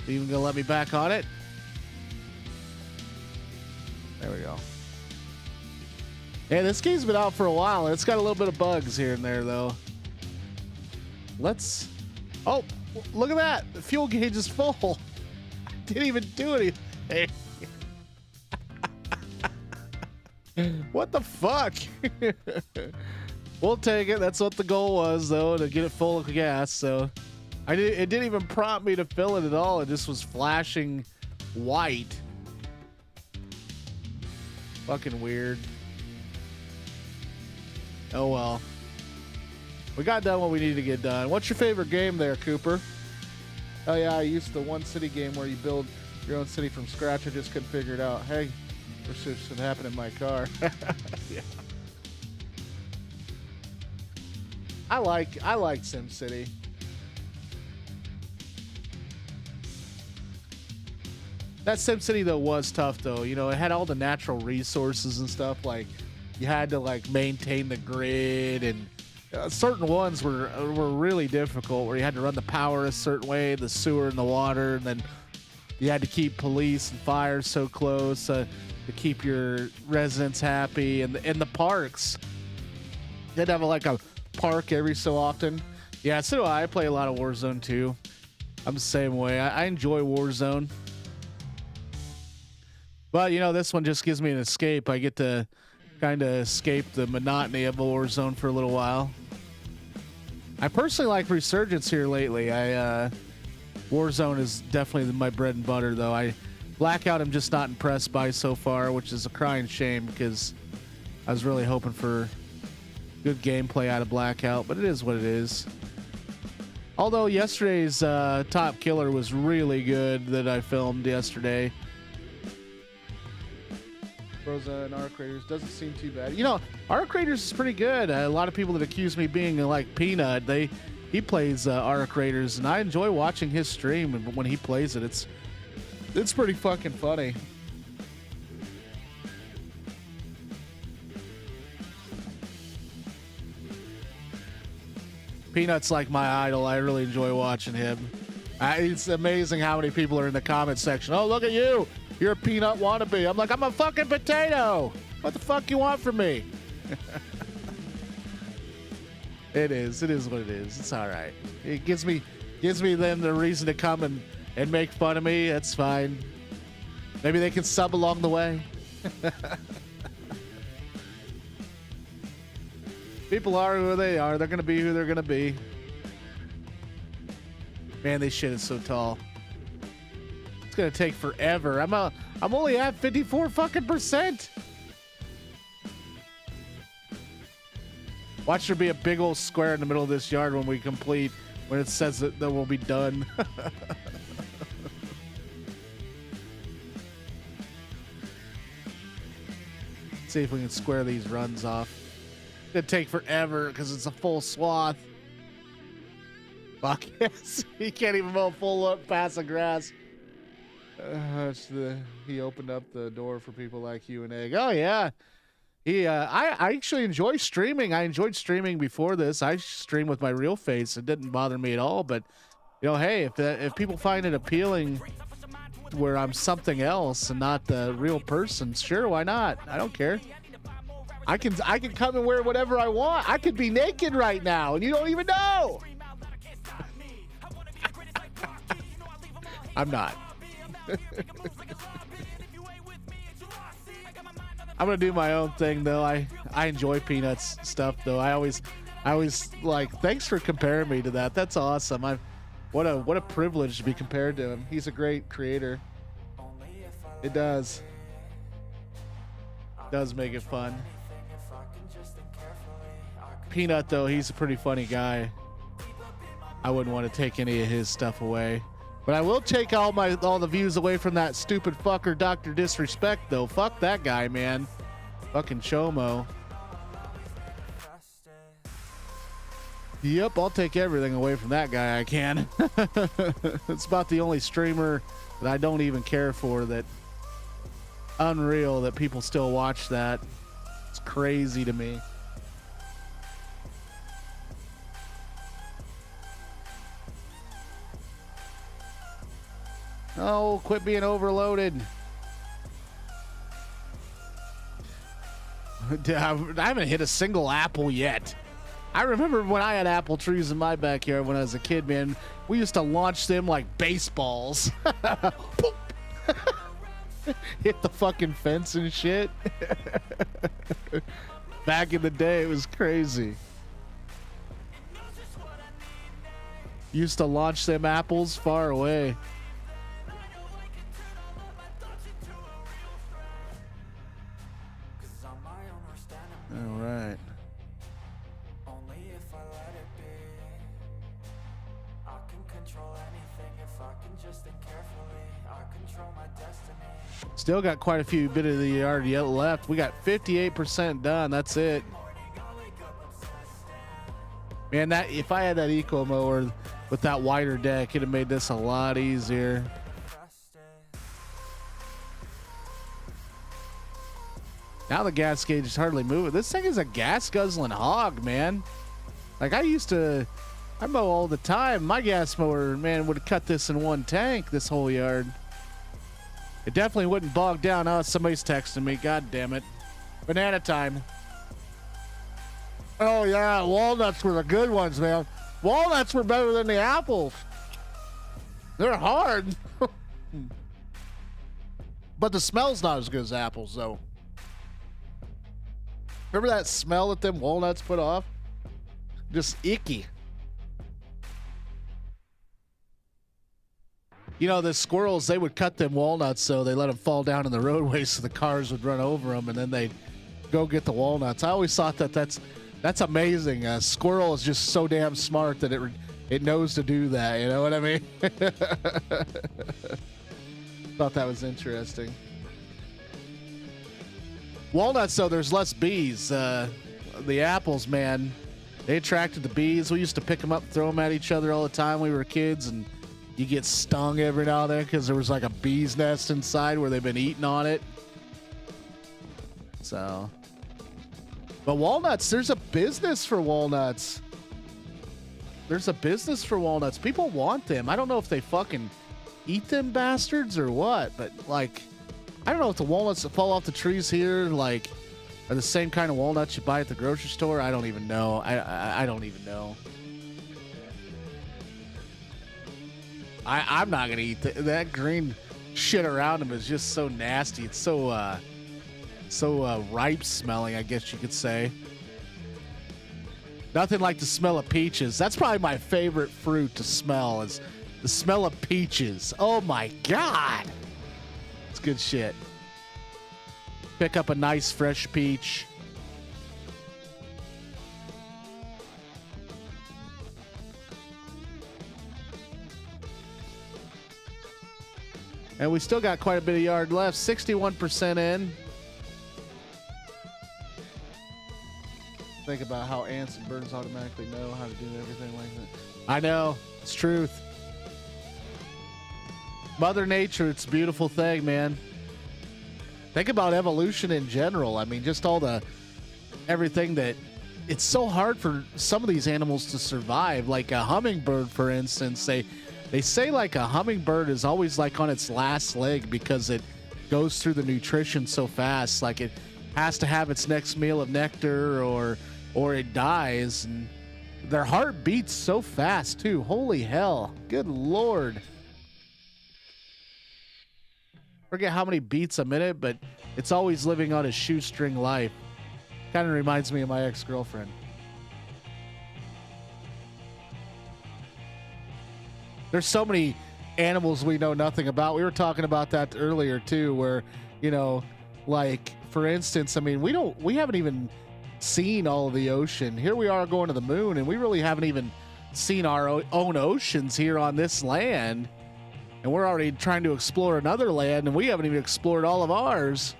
You even gonna let me back on it? There we go. Yeah, this game's been out for a while. It's got a little bit of bugs here and there, though. Oh, look at that. The fuel gauge is full. I didn't even do anything. What the fuck? We'll take it. That's what the goal was, though, to get it full of gas. So it didn't even prompt me to fill it at all. It just was flashing white. Fucking weird. Oh well. We got done what we needed to get done. What's your favorite game there, Cooper? Oh yeah, I used the one city game where you build your own city from scratch. I just couldn't figure it out. Hey, wish this would happen in my car. Yeah. I like SimCity. That SimCity though was tough though. It had all the natural resources and stuff. Like you had to like maintain the grid, and certain ones were really difficult where you had to run the power a certain way, the sewer and the water, and then you had to keep police and fire so close to keep your residents happy. And the parks, they'd have like a park every so often. Yeah, so do I. I play a lot of Warzone too. I'm the same way. I enjoy Warzone. But, this one just gives me an escape. I get to kind of escape the monotony of Warzone for a little while. I personally like Resurgence here lately. Warzone is definitely my bread and butter, though. Blackout I'm just not impressed by so far, which is a crying shame because I was really hoping for good gameplay out of Blackout, but it is what it is. Although yesterday's Top Killer was really good that I filmed yesterday. Rosa and Arc Raiders doesn't seem too bad. Arc Raiders is pretty good. A lot of people that accuse me being like Peanut, he plays Arc Raiders, and I enjoy watching his stream. And when he plays it, it's pretty fucking funny. Peanut's like my idol. I really enjoy watching him. It's amazing how many people are in the comment section. Oh, look at you. You're a Peanut wannabe. I'm like, I'm a fucking potato. What the fuck you want from me? It is what it is. It's all right. It gives me them the reason to come and make fun of me. That's fine. Maybe they can sub along the way. People are who they are. They're going to be who they're going to be. Man, this shit is so tall. It's going to take forever. I'm only at 54 fucking %. Watch there be a big old square in the middle of this yard when we complete, when it says that we'll be done. See if we can square these runs off. It's gonna take forever because it's a full swath. Fuck yes. He can't even mow a full pass of grass. He opened up the door for people like you and Egg. Oh yeah. I actually enjoy streaming. I enjoyed streaming before this. I stream with my real face. It didn't bother me at all. But hey, if people find it appealing where I'm something else and not the real person, sure, why not? I don't care. I can come and wear whatever I want. I could be naked right now and you don't even know. I'm not. I'm gonna do my own thing though. I enjoy Peanuts stuff though. I always like, thanks for comparing me to that. That's awesome. What a privilege to be compared to him. He's a great creator. It does make it fun. Peanut, though, he's a pretty funny guy. I wouldn't want to take any of his stuff away. But I will take all the views away from that stupid fucker Dr. Disrespect, though. Fuck that guy, man. Fucking Chomo. Yep, I'll take everything away from that guy I can. It's about the only streamer that I don't even care for. That unreal that people still watch that. It's crazy to me. Oh, quit being overloaded. I haven't hit a single apple yet. I remember when I had apple trees in my backyard when I was a kid, man. We used to launch them like baseballs. Hit the fucking fence and shit. Back in the day, it was crazy. Used to launch them apples far away. All right. Only if I let it be. I can control anything if I can just think carefully. I control my destiny. Still got quite a few bit of the yard yet left. We got 58% done. That's it. Man, that if I had that eco mower with that wider deck, it'd have made this a lot easier. Now the gas gauge is hardly moving. This thing is a gas guzzling hog, man. Like I mow all the time. My gas mower, man, would have cut this in one tank, this whole yard. It definitely wouldn't bog down. Oh, somebody's texting me. God damn it. Banana time. Oh, yeah. Walnuts were the good ones, man. Walnuts were better than the apples. They're hard. But the smell's not as good as apples, though. Remember that smell that them walnuts put off? Just icky. You know, the squirrels, they would cut them walnuts so they let them fall down in the roadway so the cars would run over them, and then they'd go get the walnuts. I always thought that's amazing. A squirrel is just so damn smart that it knows to do that. You know what I mean? Thought that was interesting. Walnuts, though, there's less bees. The apples, man, they attracted the bees. We used to pick them up and throw them at each other all the time when we were kids, and you get stung every now and then because there was like a bee's nest inside where they've been eating on it. So, but walnuts, there's a business for walnuts. There's a business for walnuts. People want them. I don't know if they fucking eat them bastards or what, but like, I don't know if the walnuts that fall off the trees here, like, are the same kind of walnuts you buy at the grocery store. I don't even know. I don't even know. I'm not gonna eat that green shit around them. Is just so nasty. It's so ripe smelling, I guess you could say. Nothing like the smell of peaches. That's probably my favorite fruit to smell, is the smell of peaches. Oh my God. It's good shit. Pick up a nice fresh peach. And we still got quite a bit of yard left. 61% in. Think about how ants and birds automatically know how to do everything like that. I know. It's truth. Mother Nature, it's a beautiful thing, man. Think about evolution in general. I mean, just all the everything that it's so hard for some of these animals to survive. Like a hummingbird, for instance, they say like a hummingbird is always like on its last leg because it goes through the nutrition so fast. Like it has to have its next meal of nectar or it dies. And their heart beats so fast too. Holy hell. Good Lord. Forget how many beats a minute, but it's always living on a shoestring life. Kind of reminds me of my ex-girlfriend. there's so many animals we know nothing about. We were talking about that earlier too, where, you know, like for instance, I mean, we haven't even seen all of the ocean. Here we are going to the moon, and we really haven't even seen our own oceans here on this land. And we're already trying to explore another land, and we haven't even explored all of ours.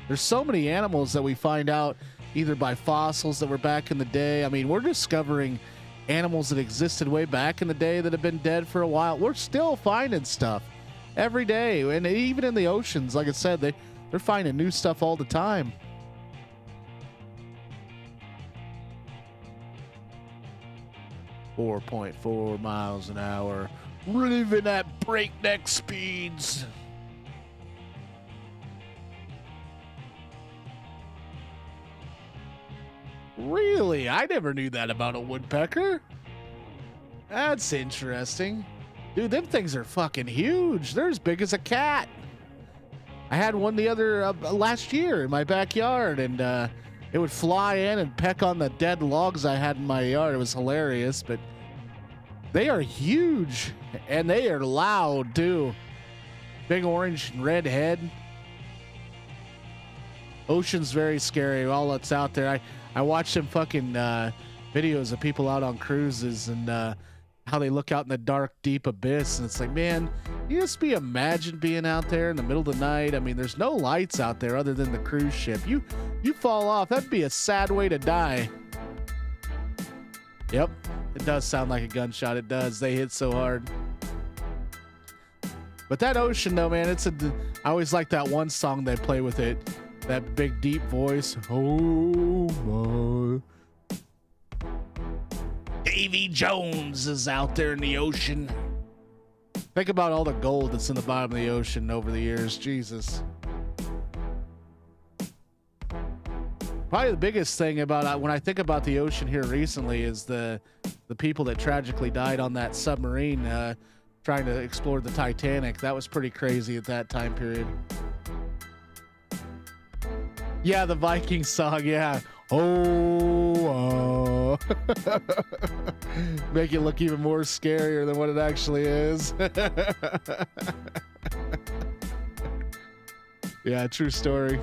There's so many animals that we find out either by fossils that were back in the day. I mean, we're discovering animals that existed way back in the day that have been dead for a while. We're still finding stuff every day. And even in the oceans, like I said, they're finding new stuff all the time. .4 miles an hour. Living at breakneck speeds. Really? I never knew that about a woodpecker. That's interesting. Dude, them things are fucking huge. They're as big as a cat. I had one the other last year in my backyard, and it would fly in and peck on the dead logs I had in my yard. It was hilarious, but they are huge, and they are loud, too. Big orange and red head. Ocean's very scary, all that's out there. I watched some fucking videos of people out on cruises and how they look out in the dark, deep abyss. And it's like, man, you just imagine being out there in the middle of the night. I mean, there's no lights out there other than the cruise ship. You fall off. That'd be a sad way to die. Yep, it does sound like a gunshot. It does. They hit so hard. But that ocean, though, man, I always like that one song they play with it. That big, deep voice. Oh, my. Davy Jones is out there in the ocean. Think about all the gold that's in the bottom of the ocean over the years. Jesus. Probably the biggest thing about when I think about the ocean here recently is the people that tragically died on that submarine trying to explore the Titanic. That was pretty crazy at that time period. Yeah, the Viking song, yeah. Oh, make it look even more scarier than what it actually is. Yeah, true story.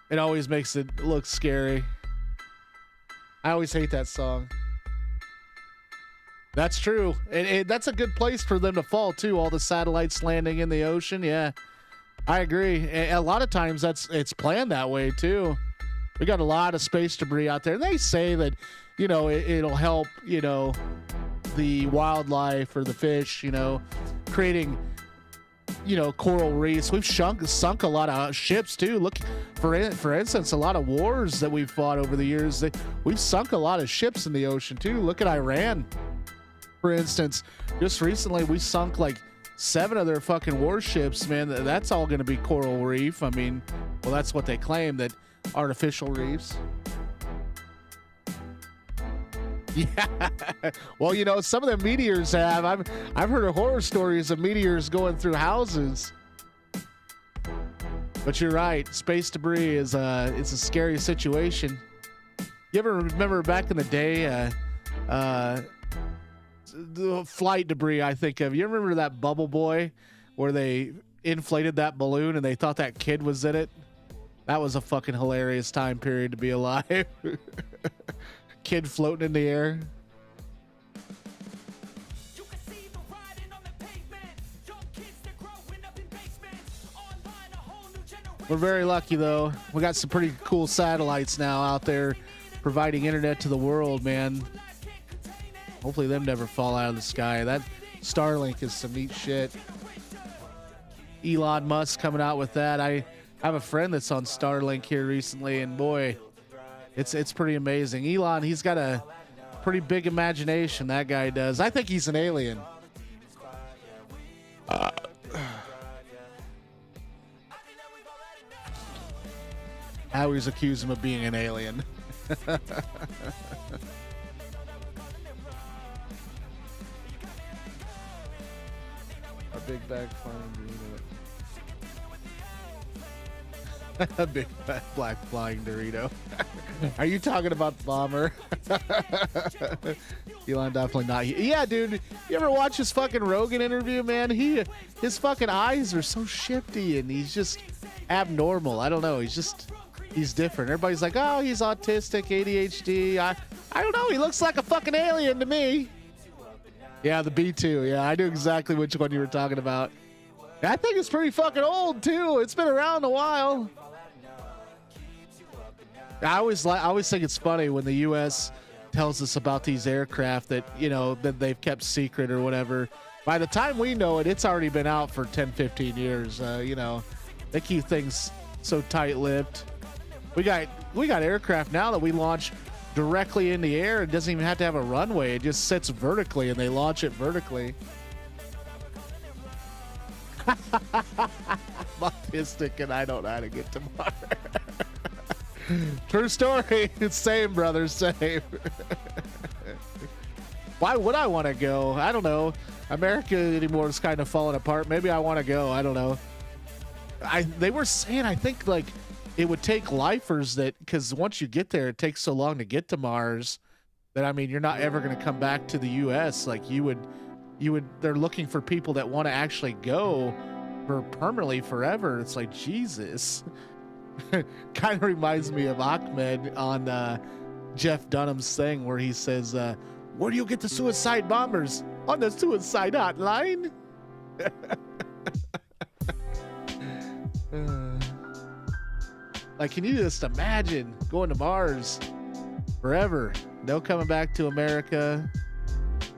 It always makes it look scary. I always hate that song. That's true. That's a good place for them to fall, too. All the satellites landing in the ocean, yeah. I agree. A lot of times it's planned that way too. We got a lot of space debris out there. And they say that, you know, it'll help, you know, the wildlife or the fish, you know, creating, you know, coral reefs. We've sunk a lot of ships too. Look, for instance, a lot of wars that we've fought over the years, we've sunk a lot of ships in the ocean too. Look at Iran, for instance. Just recently, we sunk like 7 of their fucking warships, man. That's all going to be coral reef. I mean, well, that's what they claim, that artificial reefs. Yeah. Well, you know, some of the meteors have. I've heard of horror stories of meteors going through houses. But you're right. Space debris is it's a scary situation. You ever remember back in the day, the flight debris I think of? You remember that Bubble Boy where they inflated that balloon and they thought that kid was in it? That was a fucking hilarious time period to be alive. Kid floating in the air. We're very lucky though. We got some pretty cool satellites now out there providing internet to the world, man. Hopefully them never fall out of the sky. That Starlink is some neat shit. Elon Musk coming out with that. I have a friend that's on Starlink here recently, and boy, it's pretty amazing. Elon, he's got a pretty big imagination, that guy does. I think he's an alien. I always accuse him of being an alien. Our big bag flying green. A big fat black flying Dorito. Are you talking about the bomber? Elon definitely not. Yeah, dude. You ever watch his fucking Rogan interview, man? His fucking eyes are so shifty and he's just abnormal. I don't know. He's different. Everybody's like, oh, he's autistic, ADHD. I don't know. He looks like a fucking alien to me. Yeah, the B2. Yeah, I knew exactly which one you were talking about. That thing is pretty fucking old too. It's been around a while. I always think it's funny when the U.S. tells us about these aircraft that, you know, that they've kept secret or whatever. By the time we know it, it's already been out for 10, 15 years. You know, they keep things so tight-lipped. We got aircraft now that we launch directly in the air. It doesn't even have to have a runway. It just sits vertically and they launch it vertically. I'm autistic and I don't know how to get to Mars. True story. It's same, brother, same. Why would I want to go? I don't know. America anymore is kind of falling apart. Maybe I want to go. I don't know. They were saying, I think, like, it would take lifers that, because once you get there, it takes so long to get to Mars that, I mean, you're not ever going to come back to the U.S. Like, you would, they're looking for people that want to actually go for permanently forever. It's like, Jesus. Kind of reminds me of Ahmed on Jeff Dunham's thing where he says, where do you get the suicide bombers? On the suicide hotline. Like, can you just imagine going to Mars forever? No coming back to America,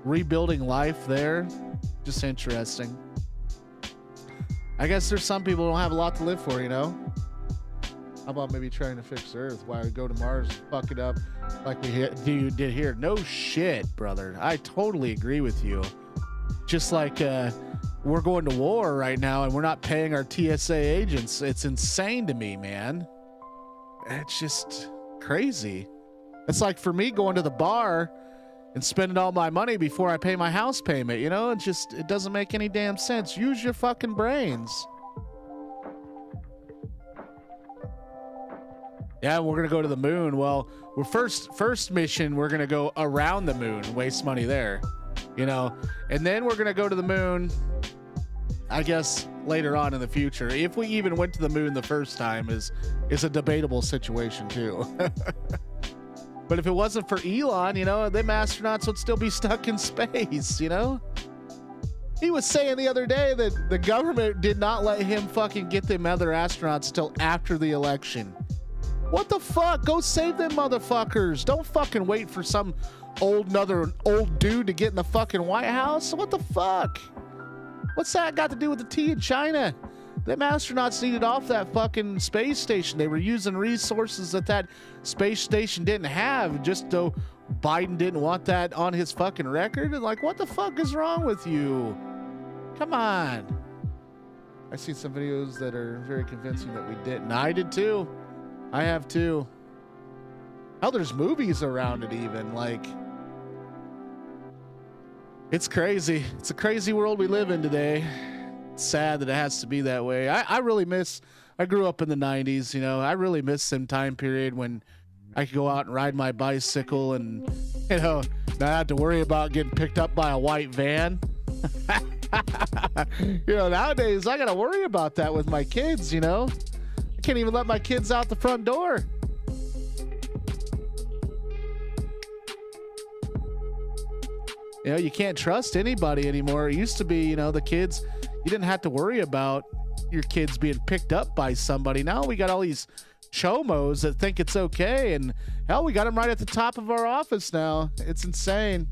rebuilding life there. Just interesting. I guess there's some people who don't have a lot to live for, you know? How about maybe trying to fix Earth? Why we go to Mars and fuck it up like we did here? No shit, brother. I totally agree with you. Just like we're going to war right now and we're not paying our TSA agents. It's insane to me, man. It's just crazy. It's like for me going to the bar and spending all my money before I pay my house payment, you know? It doesn't make any damn sense. Use your fucking brains. Yeah, we're gonna go to the moon. Well, we're first mission, we're gonna go around the moon, waste money there, you know, and then we're gonna go to the moon, I guess, later on in the future. If we even went to the moon the first time is a debatable situation too. But if it wasn't for Elon, you know, them astronauts would still be stuck in space, you know? He was saying the other day that the government did not let him fucking get them other astronauts until after the election. What the fuck? Go save them motherfuckers. Don't fucking wait for some old dude to get in the fucking White House. What the fuck? What's that got to do with the tea in China? Them astronauts needed off that fucking space station. They were using resources that space station didn't have, just though Biden didn't want that on his fucking record. And like, what the fuck is wrong with you? Come on. I see some videos that are very convincing that we didn't. I did too. I have too. Hell, there's movies around it even. Like, it's crazy. It's a crazy world we live in today. It's sad that it has to be that way. I grew up in the 90s, you know. I really miss some time period when I could go out and ride my bicycle and, you know, not have to worry about getting picked up by a white van. You know, nowadays I got to worry about that with my kids, you know. I can't even let my kids out the front door. You know, you can't trust anybody anymore. It used to be, you know, the kids, you didn't have to worry about your kids being picked up by somebody. Now we got all these chomos that think it's okay. And hell, we got them right at the top of our office now. It's insane.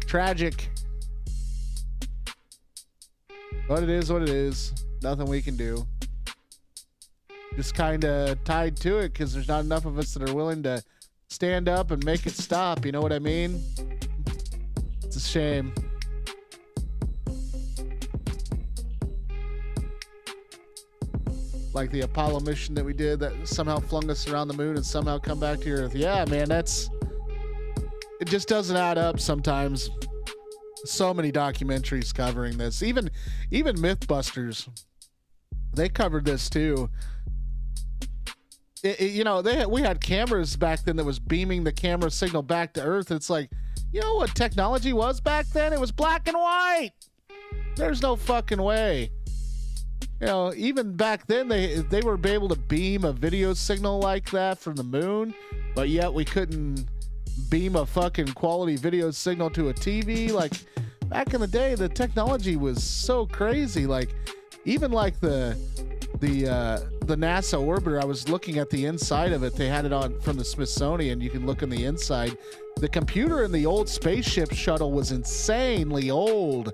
Tragic. But it is what it is. Nothing we can do. Just kind of tied to it because there's not enough of us that are willing to stand up and make it stop. You know what I mean? It's a shame. Like the Apollo mission that we did that somehow flung us around the moon and somehow come back to Earth. Yeah, man, it just doesn't add up sometimes. So many documentaries covering this. Even Mythbusters They covered this too. We had cameras back then that was beaming the camera signal back to Earth. It's like, you know what technology was back then? It was black and white. There's no fucking way. Even back then they were able to beam a video signal like that from the moon, but yet we couldn't beam a fucking quality video signal to a TV. Like back in the day, the technology was so crazy. Like even like the NASA orbiter, I was looking at the inside of it. They had it on from the Smithsonian. You can look in the inside. The computer in the old spaceship shuttle was insanely old.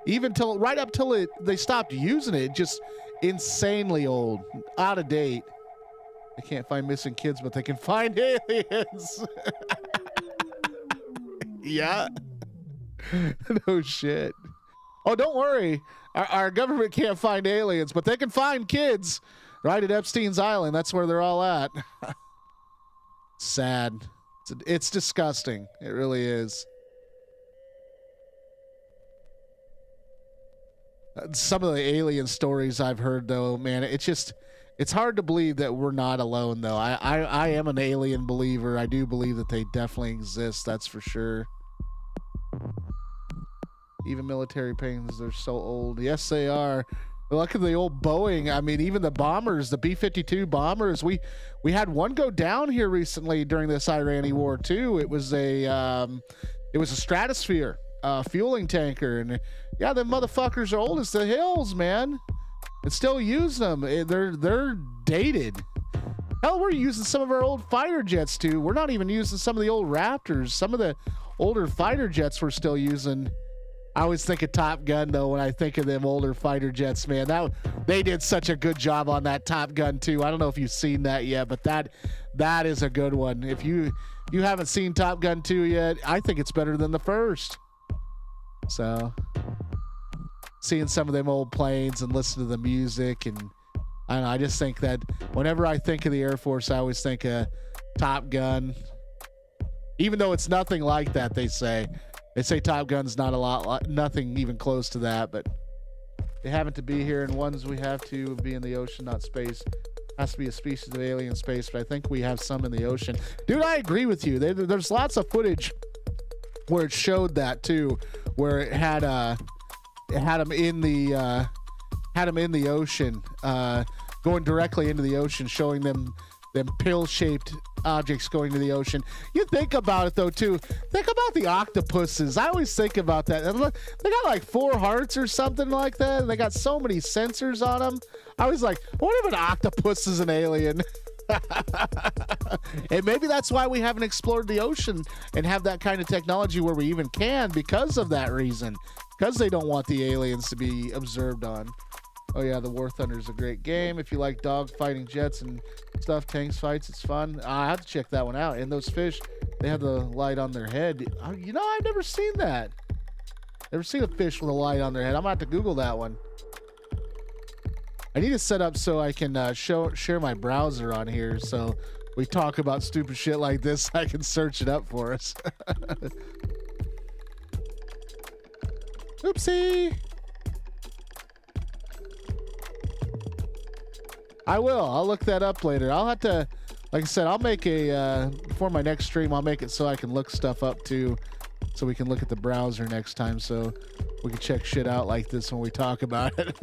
Even right up till they stopped using it, just insanely old, out of date. They can't find missing kids, but they can find aliens. Yeah. No shit. Oh, don't worry. Our government can't find aliens, but they can find kids right at Epstein's Island. That's where they're all at. Sad. It's disgusting. It really is. Some of the alien stories I've heard, though, man, it's hard to believe that we're not alone, though. I am an alien believer. I do believe that they definitely exist. That's for sure. Even military planes, they're so old. Yes, they are. Look at the old Boeing. I mean, even the bombers, the B-52 bombers. We had one go down here recently during this Iranian war too. It was a Stratosphere fueling tanker, and yeah, them motherfuckers are old as the hills, man. And still use them. They're dated. Hell, we're using some of our old fighter jets too. We're not even using some of the old Raptors. Some of the older fighter jets we're still using. I always think of Top Gun, though, when I think of them older fighter jets, man. They did such a good job on that Top Gun, too. I don't know if you've seen that yet, but that is a good one. If you haven't seen Top Gun 2 yet, I think it's better than the first. So, seeing some of them old planes and listening to the music, and I don't know, I just think that whenever I think of the Air Force, I always think of Top Gun. Even though it's nothing like that, they say. They say Top Gun's not a lot, nothing even close to that, but they happen to be here, and ones we have to be in the ocean, not space. Has to be a species of alien space, but I think we have some in the ocean. Dude, I agree with you. There's lots of footage where it showed that too, where it had them in the ocean, going directly into the ocean, showing them pill-shaped objects going to the ocean. You think about it though too. Think about the octopuses. I always think about that. They got like 4 hearts or something like that, and they got so many sensors on them. I was like, what if an octopus is an alien? And maybe that's why we haven't explored the ocean and have that kind of technology where we even can, because of that reason, because they don't want the aliens to be observed on. Oh yeah, the War Thunder is a great game. If you like dog fighting jets and stuff, tanks fights, it's fun. I have to check that one out. And those fish, they have the light on their head. I've never seen that. Never seen a fish with a light on their head. I'm gonna have to Google that one. I need to set up so I can share my browser on here, so we talk about stupid shit like this. I can search it up for us. Oopsie. I will. I'll look that up later. I'll have to, like I said, I'll make before my next stream, I'll make it so I can look stuff up too, so we can look at the browser next time, so we can check shit out like this when we talk about it.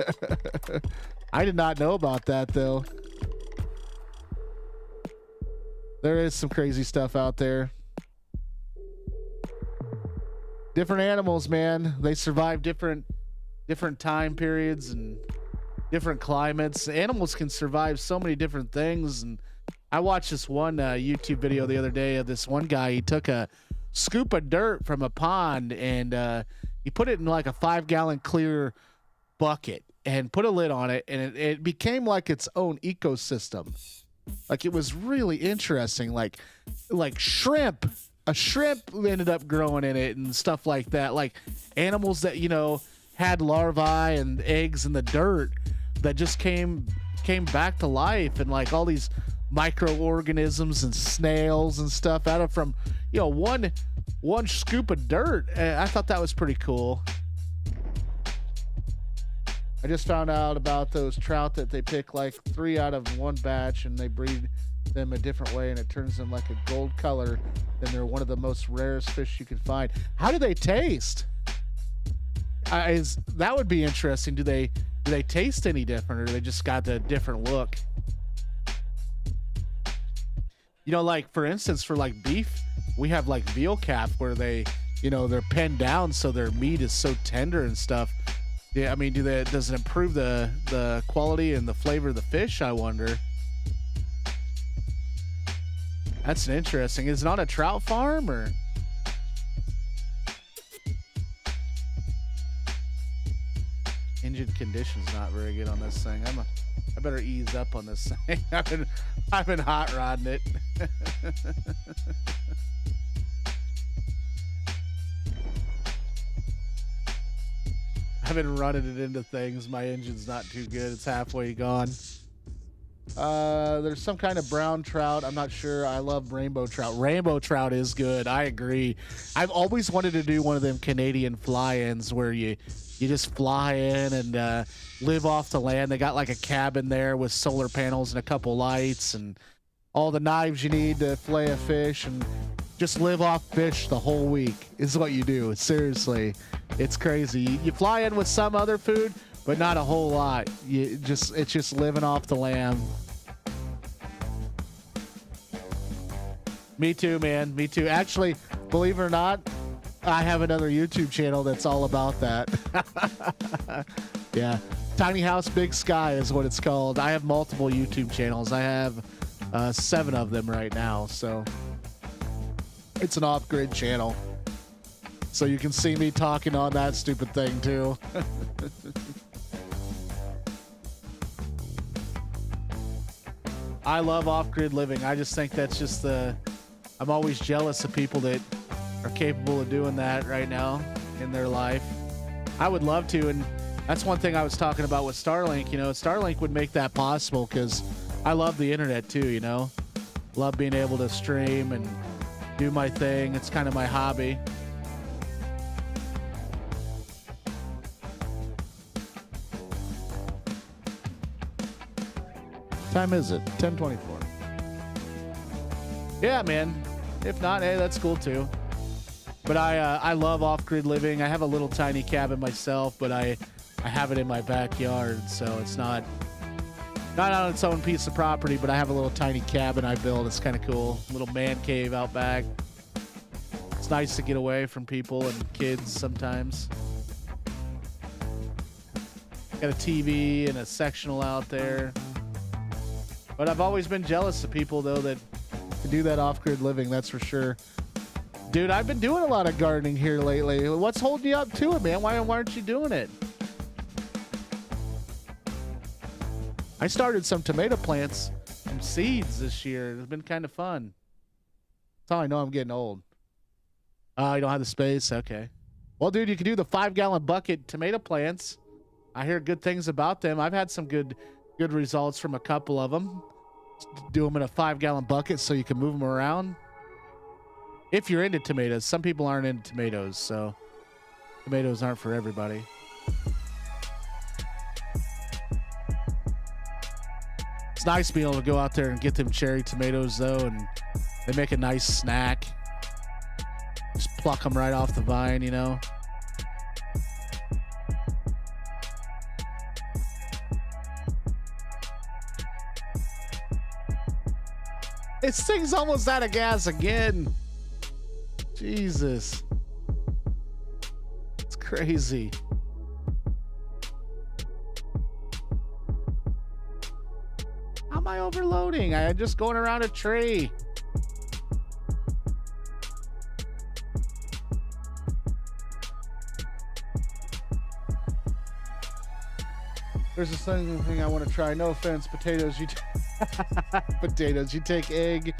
I did not know about that, though. There is some crazy stuff out there. Different animals, man. They survive different time periods and different climates. Animals can survive so many different things. And I watched this one YouTube video the other day of this one guy. He took a scoop of dirt from a pond and he put it in like a 5-gallon clear bucket and put a lid on it, and it became like its own ecosystem. Like, it was really interesting. Like shrimp. A shrimp ended up growing in it and stuff like that. Like animals that, had larvae and eggs in the dirt that just came back to life, and like all these microorganisms and snails and stuff out of from one scoop of dirt. I thought that was pretty cool. I just found out about those trout that they pick like 3 out of one batch and they breed them a different way and it turns them like a gold color. And they're one of the most rarest fish you can find. How do they taste? That would be interesting. Do they taste any different, or they just got the different look? You know, like for instance, for like beef, we have like veal calf where they, you know, they're penned down so their meat is so tender and stuff. Yeah, I mean, does it improve the quality and the flavor of the fish? I wonder. That's interesting. Is it on a trout farm or? Engine condition's not very good on this thing. I better ease up on this thing. I've been hot rodding it. I've been running it into things. My engine's not too good. It's halfway gone. There's some kind of brown trout. I'm not sure. I love rainbow trout. Rainbow trout is good. I agree. I've always wanted to do one of them Canadian fly-ins where you just fly in and live off the land. They got like a cabin there with solar panels and a couple lights and all the knives you need to fillet a fish and just live off fish the whole week is what you do. Seriously, it's crazy. You fly in with some other food, but not a whole lot. It's just living off the land. Me too, man. Me too. Actually, believe it or not, I have another YouTube channel that's all about that. Yeah. Tiny House Big Sky is what it's called. I have multiple YouTube channels. I have 7 of them right now. So it's an off-grid channel. So you can see me talking on that stupid thing too. I love off-grid living. I just think that's just I'm always jealous of people that are capable of doing that right now in their life. I would love to, and that's one thing I was talking about with Starlink. You know, Starlink would make that possible because I love the internet too, you know. Love being able to stream and do my thing. It's kind of my hobby. Time is it? 10:24. Yeah, man. If not, hey, that's cool too. But I love off-grid living. I have a little tiny cabin myself, but I have it in my backyard, so it's not on its own piece of property, but I have a little tiny cabin I built. It's kind of cool. Little man cave out back. It's nice to get away from people and kids sometimes. Got a TV and a sectional out there. But I've always been jealous of people, though, that can do that off-grid living, that's for sure. Dude, I've been doing a lot of gardening here lately. What's holding you up to it, man? Why aren't you doing it? I started some tomato plants, some seeds this year. It's been kind of fun. That's how I know I'm getting old. You don't have the space? Okay. Well, dude, you can do the 5-gallon bucket tomato plants. I hear good things about them. I've had some good results from a couple of them. Do them in a 5-gallon bucket so you can move them around. If you're into tomatoes. Some people aren't into tomatoes, so tomatoes aren't for everybody. It's nice being able to go out there and get them cherry tomatoes, though, and they make a nice snack. Just pluck them right off the vine, you know. This thing's almost out of gas again. Jesus. It's crazy. How am I overloading? I'm just going around a tree. There's a thing I want to try. No offense, potatoes. Potatoes. You take egg,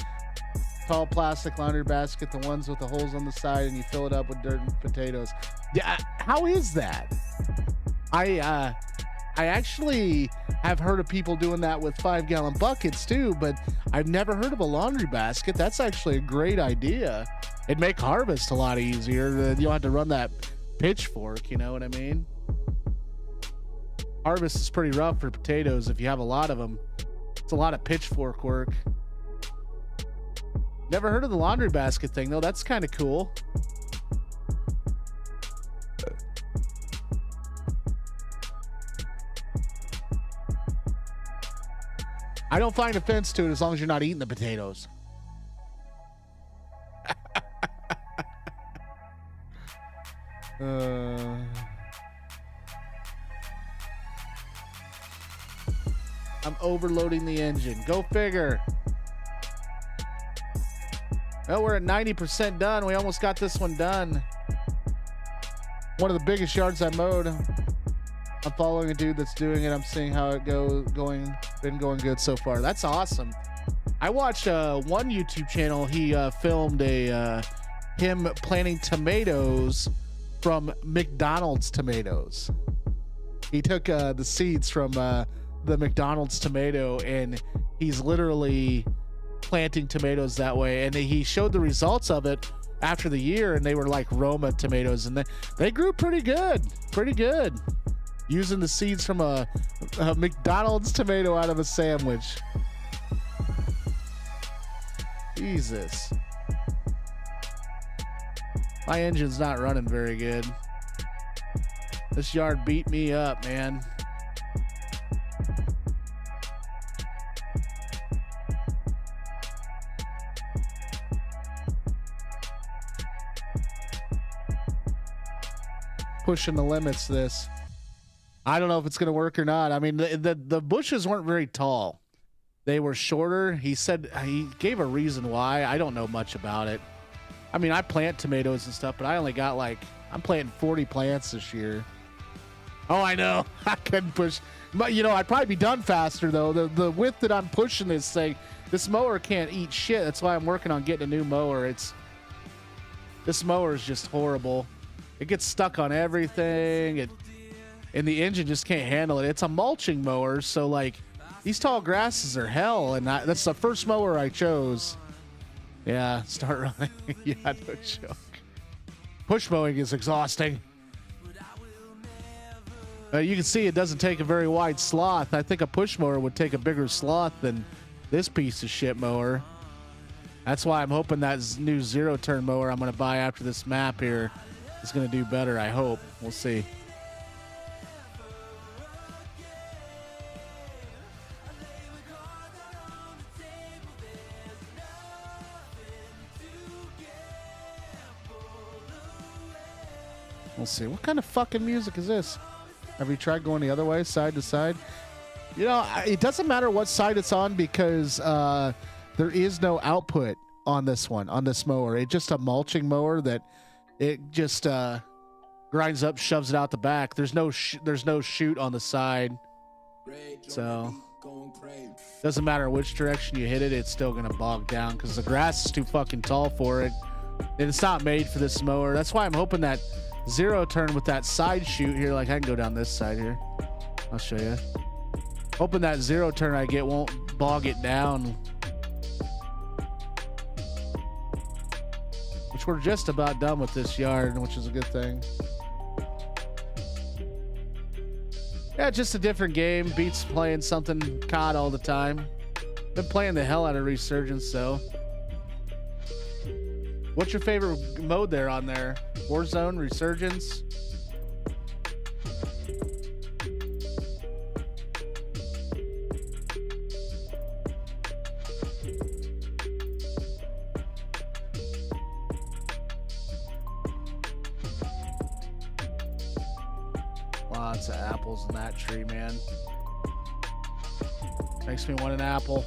tall plastic laundry basket, the ones with the holes on the side, and you fill it up with dirt and potatoes. Yeah, how is that? I actually have heard of people doing that with 5-gallon buckets too, but I've never heard of a laundry basket. That's actually a great idea. It'd make harvest a lot easier. You don't have to run that pitchfork, you know what I mean? Harvest is pretty rough for potatoes if you have a lot of them. It's a lot of pitchfork work. Never heard of the laundry basket thing, though. That's kind of cool. I don't find offense to it as long as you're not eating the potatoes. I'm overloading the engine. Go figure. Well, we're at 90% done. We almost got this one done. One of the biggest yards I mowed. I'm following a dude that's doing it. I'm seeing how it been going good so far. That's awesome. I watched one YouTube channel. He filmed him planting tomatoes from McDonald's tomatoes. He took the seeds from the McDonald's tomato, and he's literally planting tomatoes that way. And he showed the results of it after the year, and they were like Roma tomatoes, and they grew pretty good, using the seeds from a McDonald's tomato out of a sandwich. Jesus. My engine's not running very good. This yard beat me up, man. Pushing the limits, this. I don't know if it's going to work or not. I mean, the bushes weren't very tall. They were shorter. He said, he gave a reason why. I don't know much about it. I mean, I plant tomatoes and stuff, but I only got I'm planting 40 plants this year. Oh, I know. I couldn't push. But, I'd probably be done faster, though. The width that I'm pushing this thing, this mower can't eat shit. That's why I'm working on getting a new mower. This mower is just horrible. It gets stuck on everything, and the engine just can't handle it. It's a mulching mower, so these tall grasses are hell, and that's the first mower I chose. Yeah, start running. Yeah, no joke. Push mowing is exhausting. You can see it doesn't take a very wide swath. I think a push mower would take a bigger swath than this piece of shit mower. That's why I'm hoping that new zero-turn mower I'm going to buy after this map here is going to do better, I hope. We'll see. We'll see. What kind of fucking music is this? Have you tried going the other way, side to side? It doesn't matter what side it's on because there is no output on this one, on this mower. It's just a mulching mower that it just grinds up, shoves it out the back. There's no chute on the side. So doesn't matter which direction you hit it, it's still going to bog down because the grass is too fucking tall for it. And it's not made for this mower. That's why I'm hoping that zero turn with that side chute here, I can go down this side here. I'll show you. Hoping that zero turn I get won't bog it down. Which we're just about done with this yard, which is a good thing. Yeah, just a different game. Beats playing something COD all the time. Been playing the hell out of Resurgence, though. What's your favorite mode there on there? Warzone, Resurgence? Lots of apples in that tree, man. Makes me want an apple.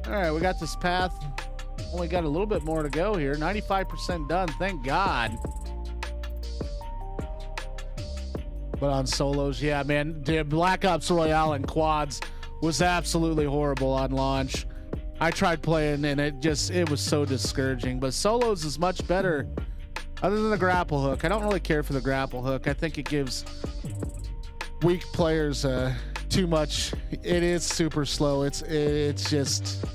All right, we got this path. Only got a little bit more to go here. 95% done, thank God. But on solos, yeah, man, the Black Ops Royale and quads was absolutely horrible on launch. I tried playing and it was so discouraging. But solos is much better, other than the grapple hook. I don't really care for the grapple hook. I think it gives weak players too much. It is super slow. It's just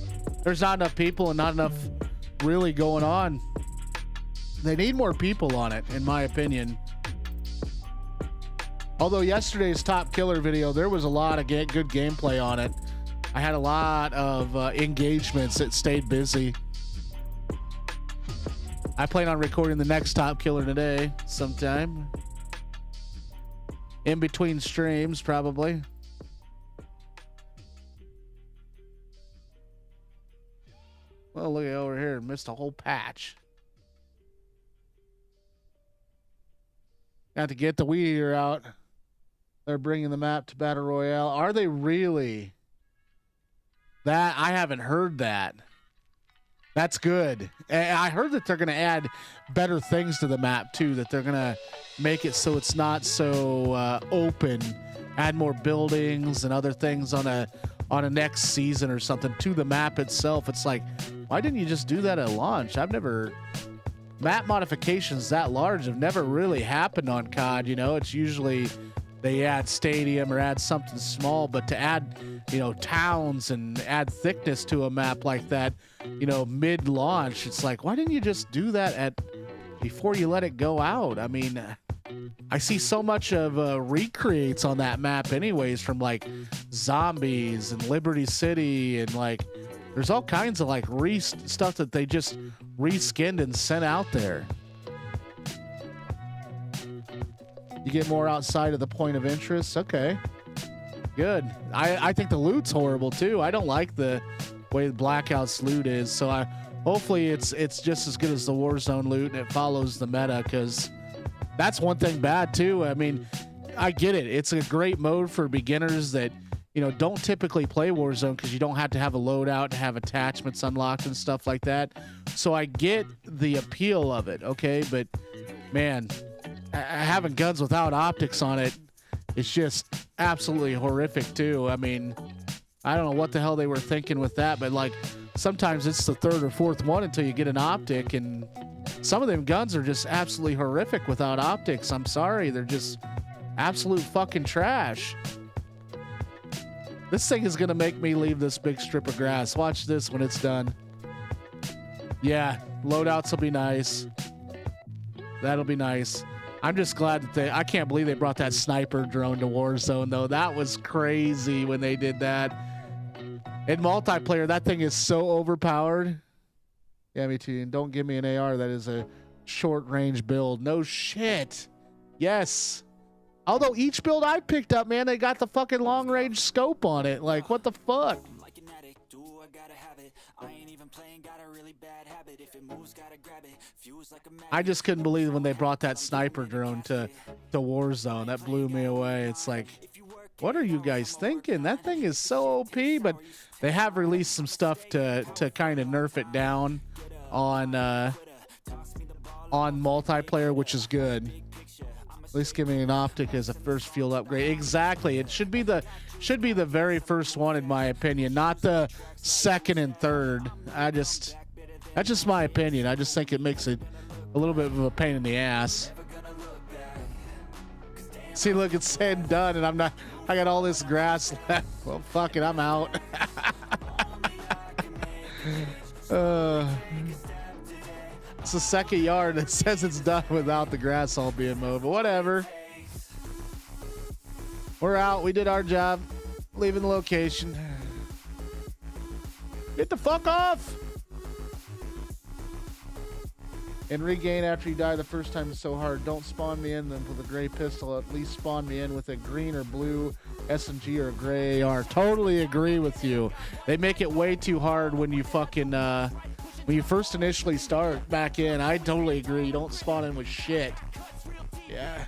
there's not enough people and not enough really going on. They need more people on it, in my opinion. Although yesterday's Top Killer video, there was a lot of good gameplay on it. I had a lot of engagements that stayed busy. I plan on recording the next Top Killer today sometime. In between streams, probably. Well, look at over here. Missed a whole patch. Got to get the Wii ear out. They're bringing the map to Battle Royale. Are they really? That I haven't heard that. That's good. I heard that they're going to add better things to the map too. That they're going to make it so it's not so open. Add more buildings and other things on a next season or something to the map itself. It's like, why didn't you just do that at launch? Map modifications that large have never really happened on COD. You know, it's usually they add stadium or add something small, but to add, you know, towns and add thickness to a map like that, you know, mid-launch, it's like, why didn't you just do that before you let it go out? I mean, I see so much of recreates on that map anyways, from like Zombies and Liberty City, and like there's all kinds of like stuff that they just reskinned and sent out there. You get more outside of the point of interest. Okay, good. I think the loot's horrible too. I don't like the way the Blackout's loot is. So hopefully it's just as good as the Warzone loot and it follows the meta, because that's one thing bad too. I mean, I get it. It's a great mode for beginners that, you know, don't typically play Warzone because you don't have to have a loadout to have attachments unlocked and stuff like that. So I get the appeal of it, okay? But, man, having guns without optics on it is just absolutely horrific, too. I mean, I don't know what the hell they were thinking with that, but, like, sometimes it's the third or fourth one until you get an optic, and some of them guns are just absolutely horrific without optics. I'm sorry. They're just absolute fucking trash. This thing is going to make me leave this big strip of grass. Watch this when it's done. Yeah, loadouts will be nice. That'll be nice. I'm just glad that I can't believe they brought that sniper drone to Warzone, though. That was crazy when they did that. In multiplayer, that thing is so overpowered. Yeah, me too. And don't give me an AR. That is a short-range build. No shit. Yes. Although each build I picked up, man, they got the fucking long-range scope on it. Like, what the fuck? I just couldn't believe when they brought that sniper drone to Warzone. That blew me away. It's like, what are you guys thinking? That thing is so OP, but they have released some stuff to kind of nerf it down on multiplayer, which is good. At least give me an optic as a first field upgrade. Exactly. It should be the very first one, in my opinion, not the second and third. That's just my opinion. I just think it makes it a little bit of a pain in the ass. See, look, it's said and done, and I got all this grass left. Well, fuck it, I'm out. It's the second yard that says it's done without the grass all being mowed, but whatever. We're out. We did our job. Leaving the location. Get the fuck off! And regain after you die the first time is so hard. Don't spawn me in with a gray pistol. At least spawn me in with a green or blue SMG or a gray AR. Totally agree with you. They make it way too hard when you fucking when you first initially start back in. I totally agree. You don't spawn in with shit. Yeah.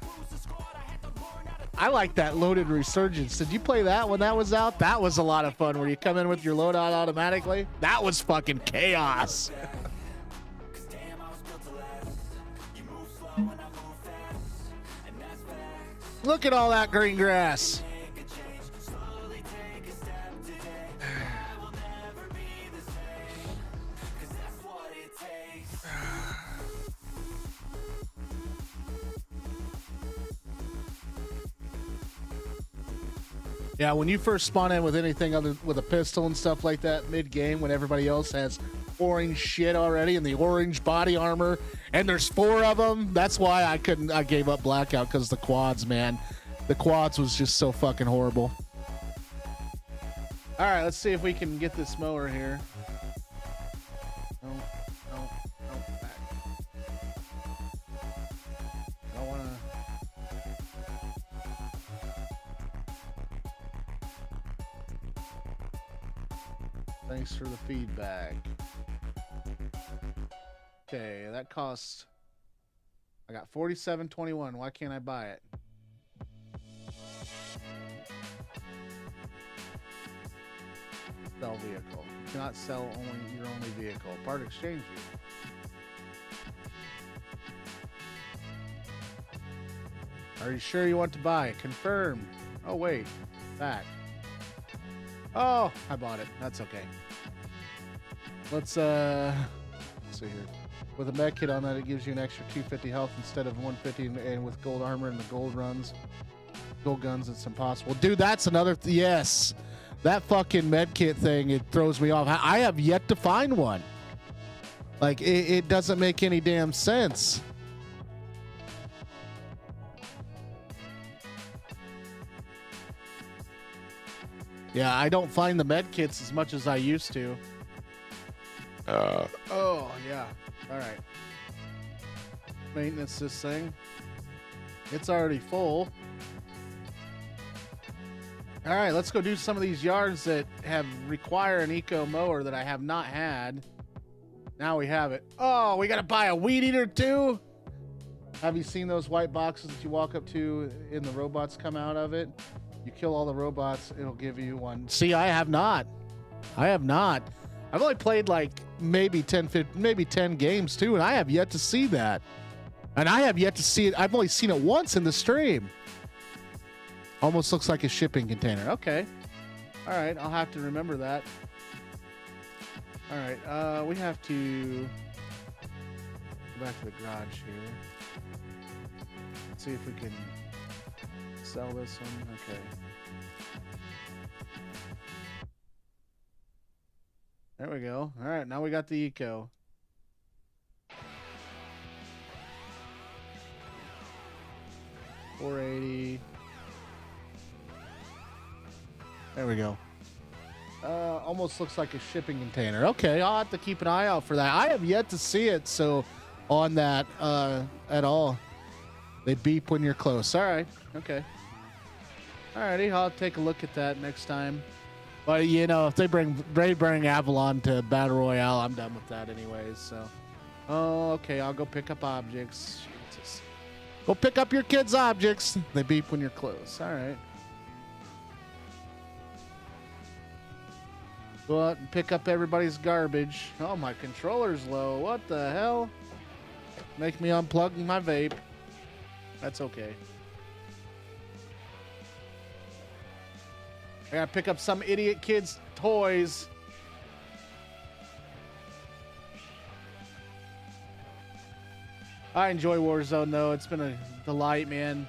I like that loaded resurgence. Did you play that when that was out? That was a lot of fun where you come in with your loadout automatically. That was fucking chaos. Look at all that green grass. Yeah, when you first spawn in with anything other with a pistol and stuff like that mid-game, when everybody else has orange shit already and the orange body armor And there's 4 of them. That's why I gave up Blackout, because the quads, man. The quads was just so fucking horrible. All right, let's see if we can get this mower here. No, back. I don't want to. Thanks for the feedback. Okay, that costs. I got $47.21. Why can't I buy it? Sell vehicle. You cannot sell only your only vehicle. Part exchange vehicle. Are you sure you want to buy? Confirm. Oh wait, back. Oh, I bought it. That's okay. Let's see here. With a med kit on that, it gives you an extra 250 health instead of 150, and with gold armor and the gold guns, it's impossible. Dude, that's another yes. That fucking med kit thing, it throws me off. I have yet to find one. Like, it doesn't make any damn sense. Yeah, I don't find the med kits as much as I used to. Oh, yeah. All right. Maintenance this thing. It's already full. All right, let's go do some of these yards that require an eco mower that I have not had. Now we have it. Oh, we got to buy a weed eater too? Have you seen those white boxes that you walk up to and the robots come out of it? You kill all the robots, it'll give you one. See, I have not. I've only played like maybe 10 games too, and I have yet to see that. And I have yet to see it. I've only seen it once in the stream. Almost looks like a shipping container. Okay. All right, I'll have to remember that. All right, we have to go back to the garage here. Let's see if we can sell this one. Okay. There we go. All right, now we got the eco. $480. There we go. Almost looks like a shipping container. Okay, I'll have to keep an eye out for that. I have yet to see it, so on that at all. They beep when you're close. All right. Okay. Alrighty, I'll take a look at that next time. But you know, if they bring Avalon to Battle Royale, I'm done with that anyways. So, oh, okay, I'll go pick up objects. Jesus. Go pick up your kids' objects. They beep when you're close. All right. Go out and pick up everybody's garbage. Oh, my controller's low. What the hell? Make me unplug my vape. That's okay. I gotta pick up some idiot kid's toys. I enjoy Warzone, though. It's been a delight, man.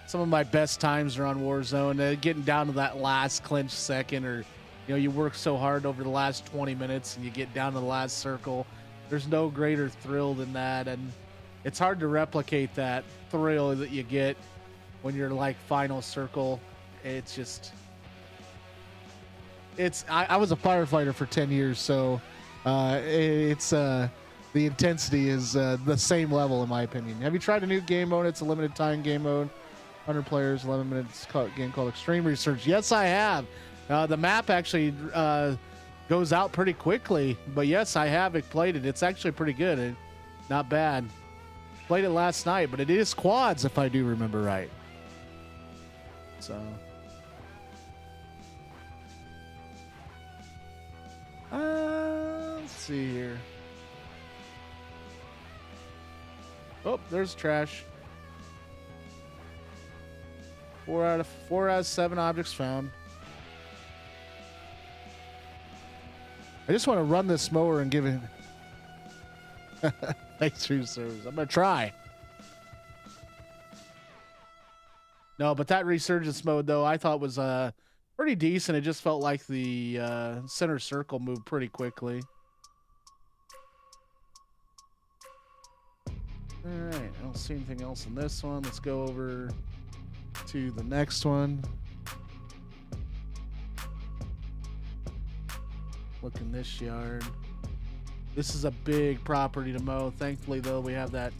Some of my best times are on Warzone. Getting down to that last clinch second, or, you know, you work so hard over the last 20 minutes and you get down to the last circle. There's no greater thrill than that, and it's hard to replicate that thrill that you get when you're like final circle. It's just... I was a firefighter for 10 years, so the intensity is the same level in my opinion. Have you tried a new game mode? It's a limited time game mode, 100 players, 11 minutes, game called Extreme Research. Yes, I have. The map actually goes out pretty quickly, but yes, I have played it. It's actually pretty good. Not bad. Played it last night, but it is quads if I do remember right. So... let's see here. Oh, there's trash. 4 out of 7 objects found. I just want to run this mower and give it. Thanks for your service. I'm gonna try. No, but that resurgence mode though, I thought was pretty decent. It just felt like the center circle moved pretty quickly. All right, I don't see anything else in this one. Let's go over to the next one. Look in this yard. This is a big property to mow. Thankfully, though, we have that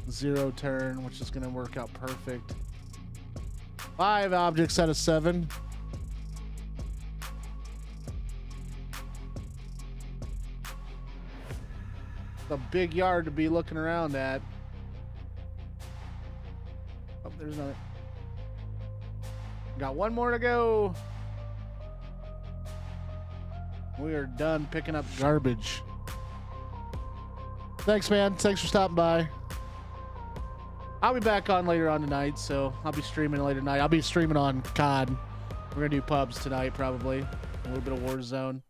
0 turn, which is going to work out perfect. 5 objects out of 7. It's a big yard to be looking around at. Oh, there's another. Got one more to go. We are done picking up garbage. Thanks, man. Thanks for stopping by. I'll be back on later on tonight, so I'll be streaming later tonight. I'll be streaming on COD. We're going to do pubs tonight, probably. A little bit of Warzone.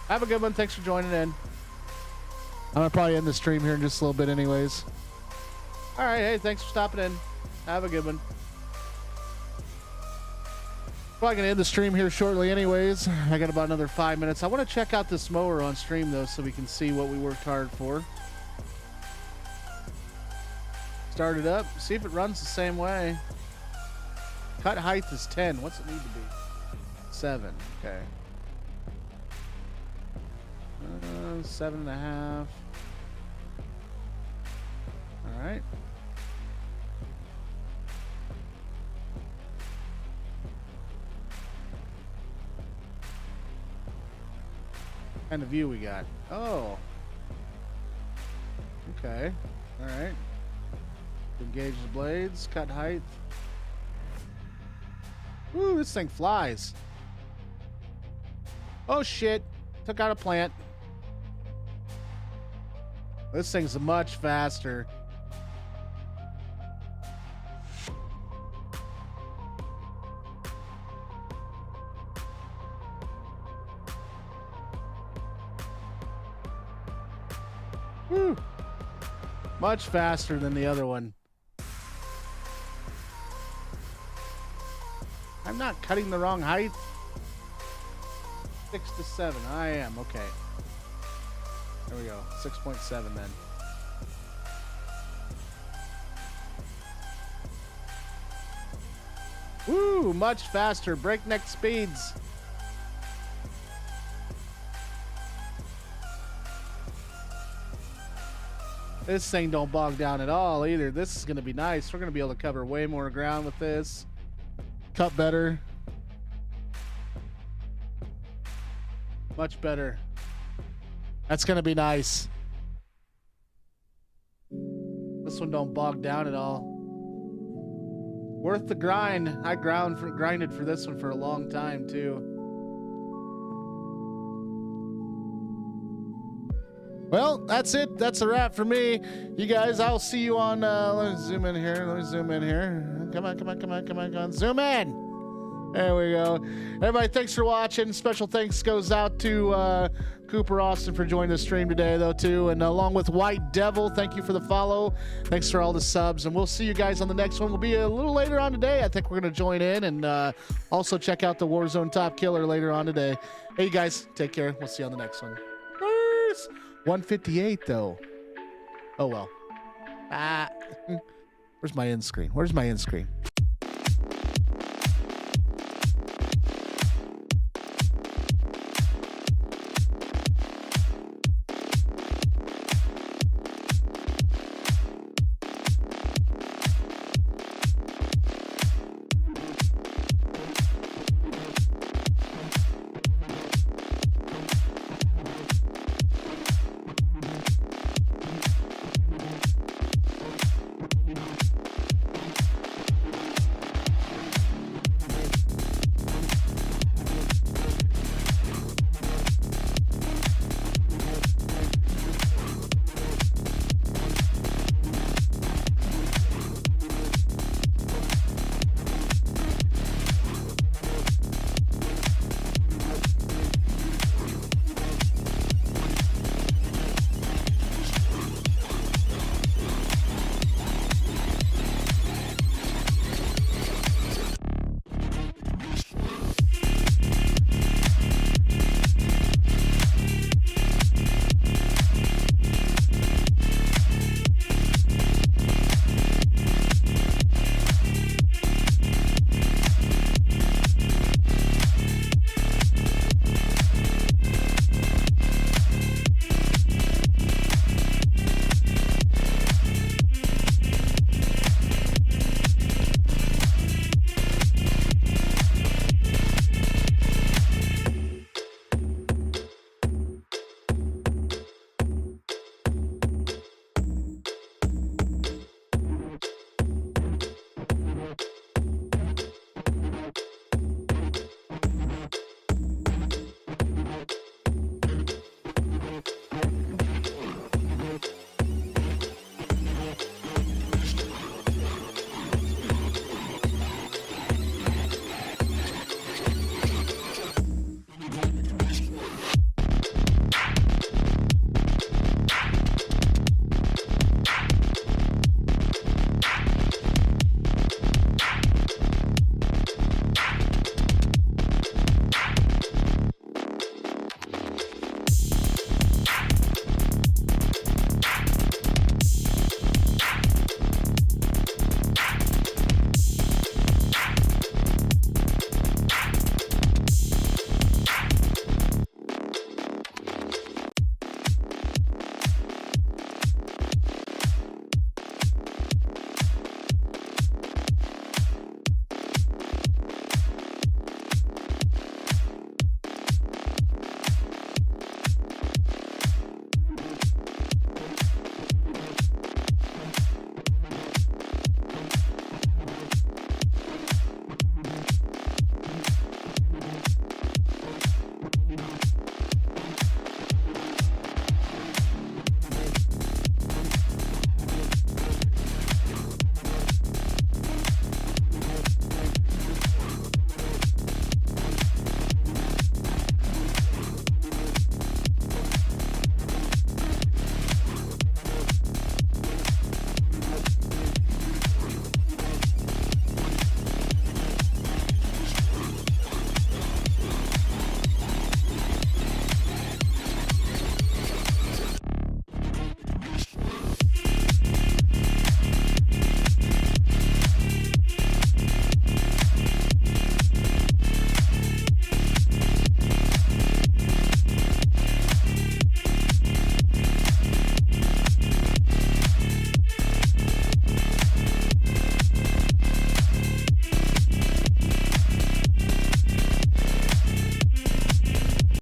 Have a good one. Thanks for joining in. I'm going to probably end the stream here in just a little bit anyways. All right. Hey, thanks for stopping in. Have a good one. Probably going to end the stream here shortly anyways. I got about another 5 minutes. I want to check out this mower on stream, though, so we can see what we worked hard for. Start it up. See if it runs the same way. Cut height is 10. What's it need to be? 7. Okay. 7.5. All right. What kind of view we got? Oh. Okay. All right. Engage the blades. Cut height. Ooh, this thing flies. Oh shit. Took out a plant. This thing's much faster. Woo. Much faster than the other one. I'm not cutting the wrong height. 6 to 7. I am. Okay. There we go. 6.7 then. Woo! Much faster. Breakneck speeds. This thing don't bog down at all either. This is going to be nice. We're going to be able to cover way more ground with this. Cut better. Much better. That's going to be nice. This one don't bog down at all. Worth the grind. I grinded for this one for a long time too. Well, that's it. That's a wrap for me. You guys, I'll see you on, let me zoom in here. Come on. Zoom in. There we go. Everybody, thanks for watching. Special thanks goes out to Cooper Austin for joining the stream today, though, too. And along with White Devil, thank you for the follow. Thanks for all the subs. And we'll see you guys on the next one. We'll be a little later on today. I think we're going to join in and also check out the Warzone Top Killer later on today. Hey, you guys, take care. We'll see you on the next one. Peace. 158, though. Oh, well. Where's my end screen?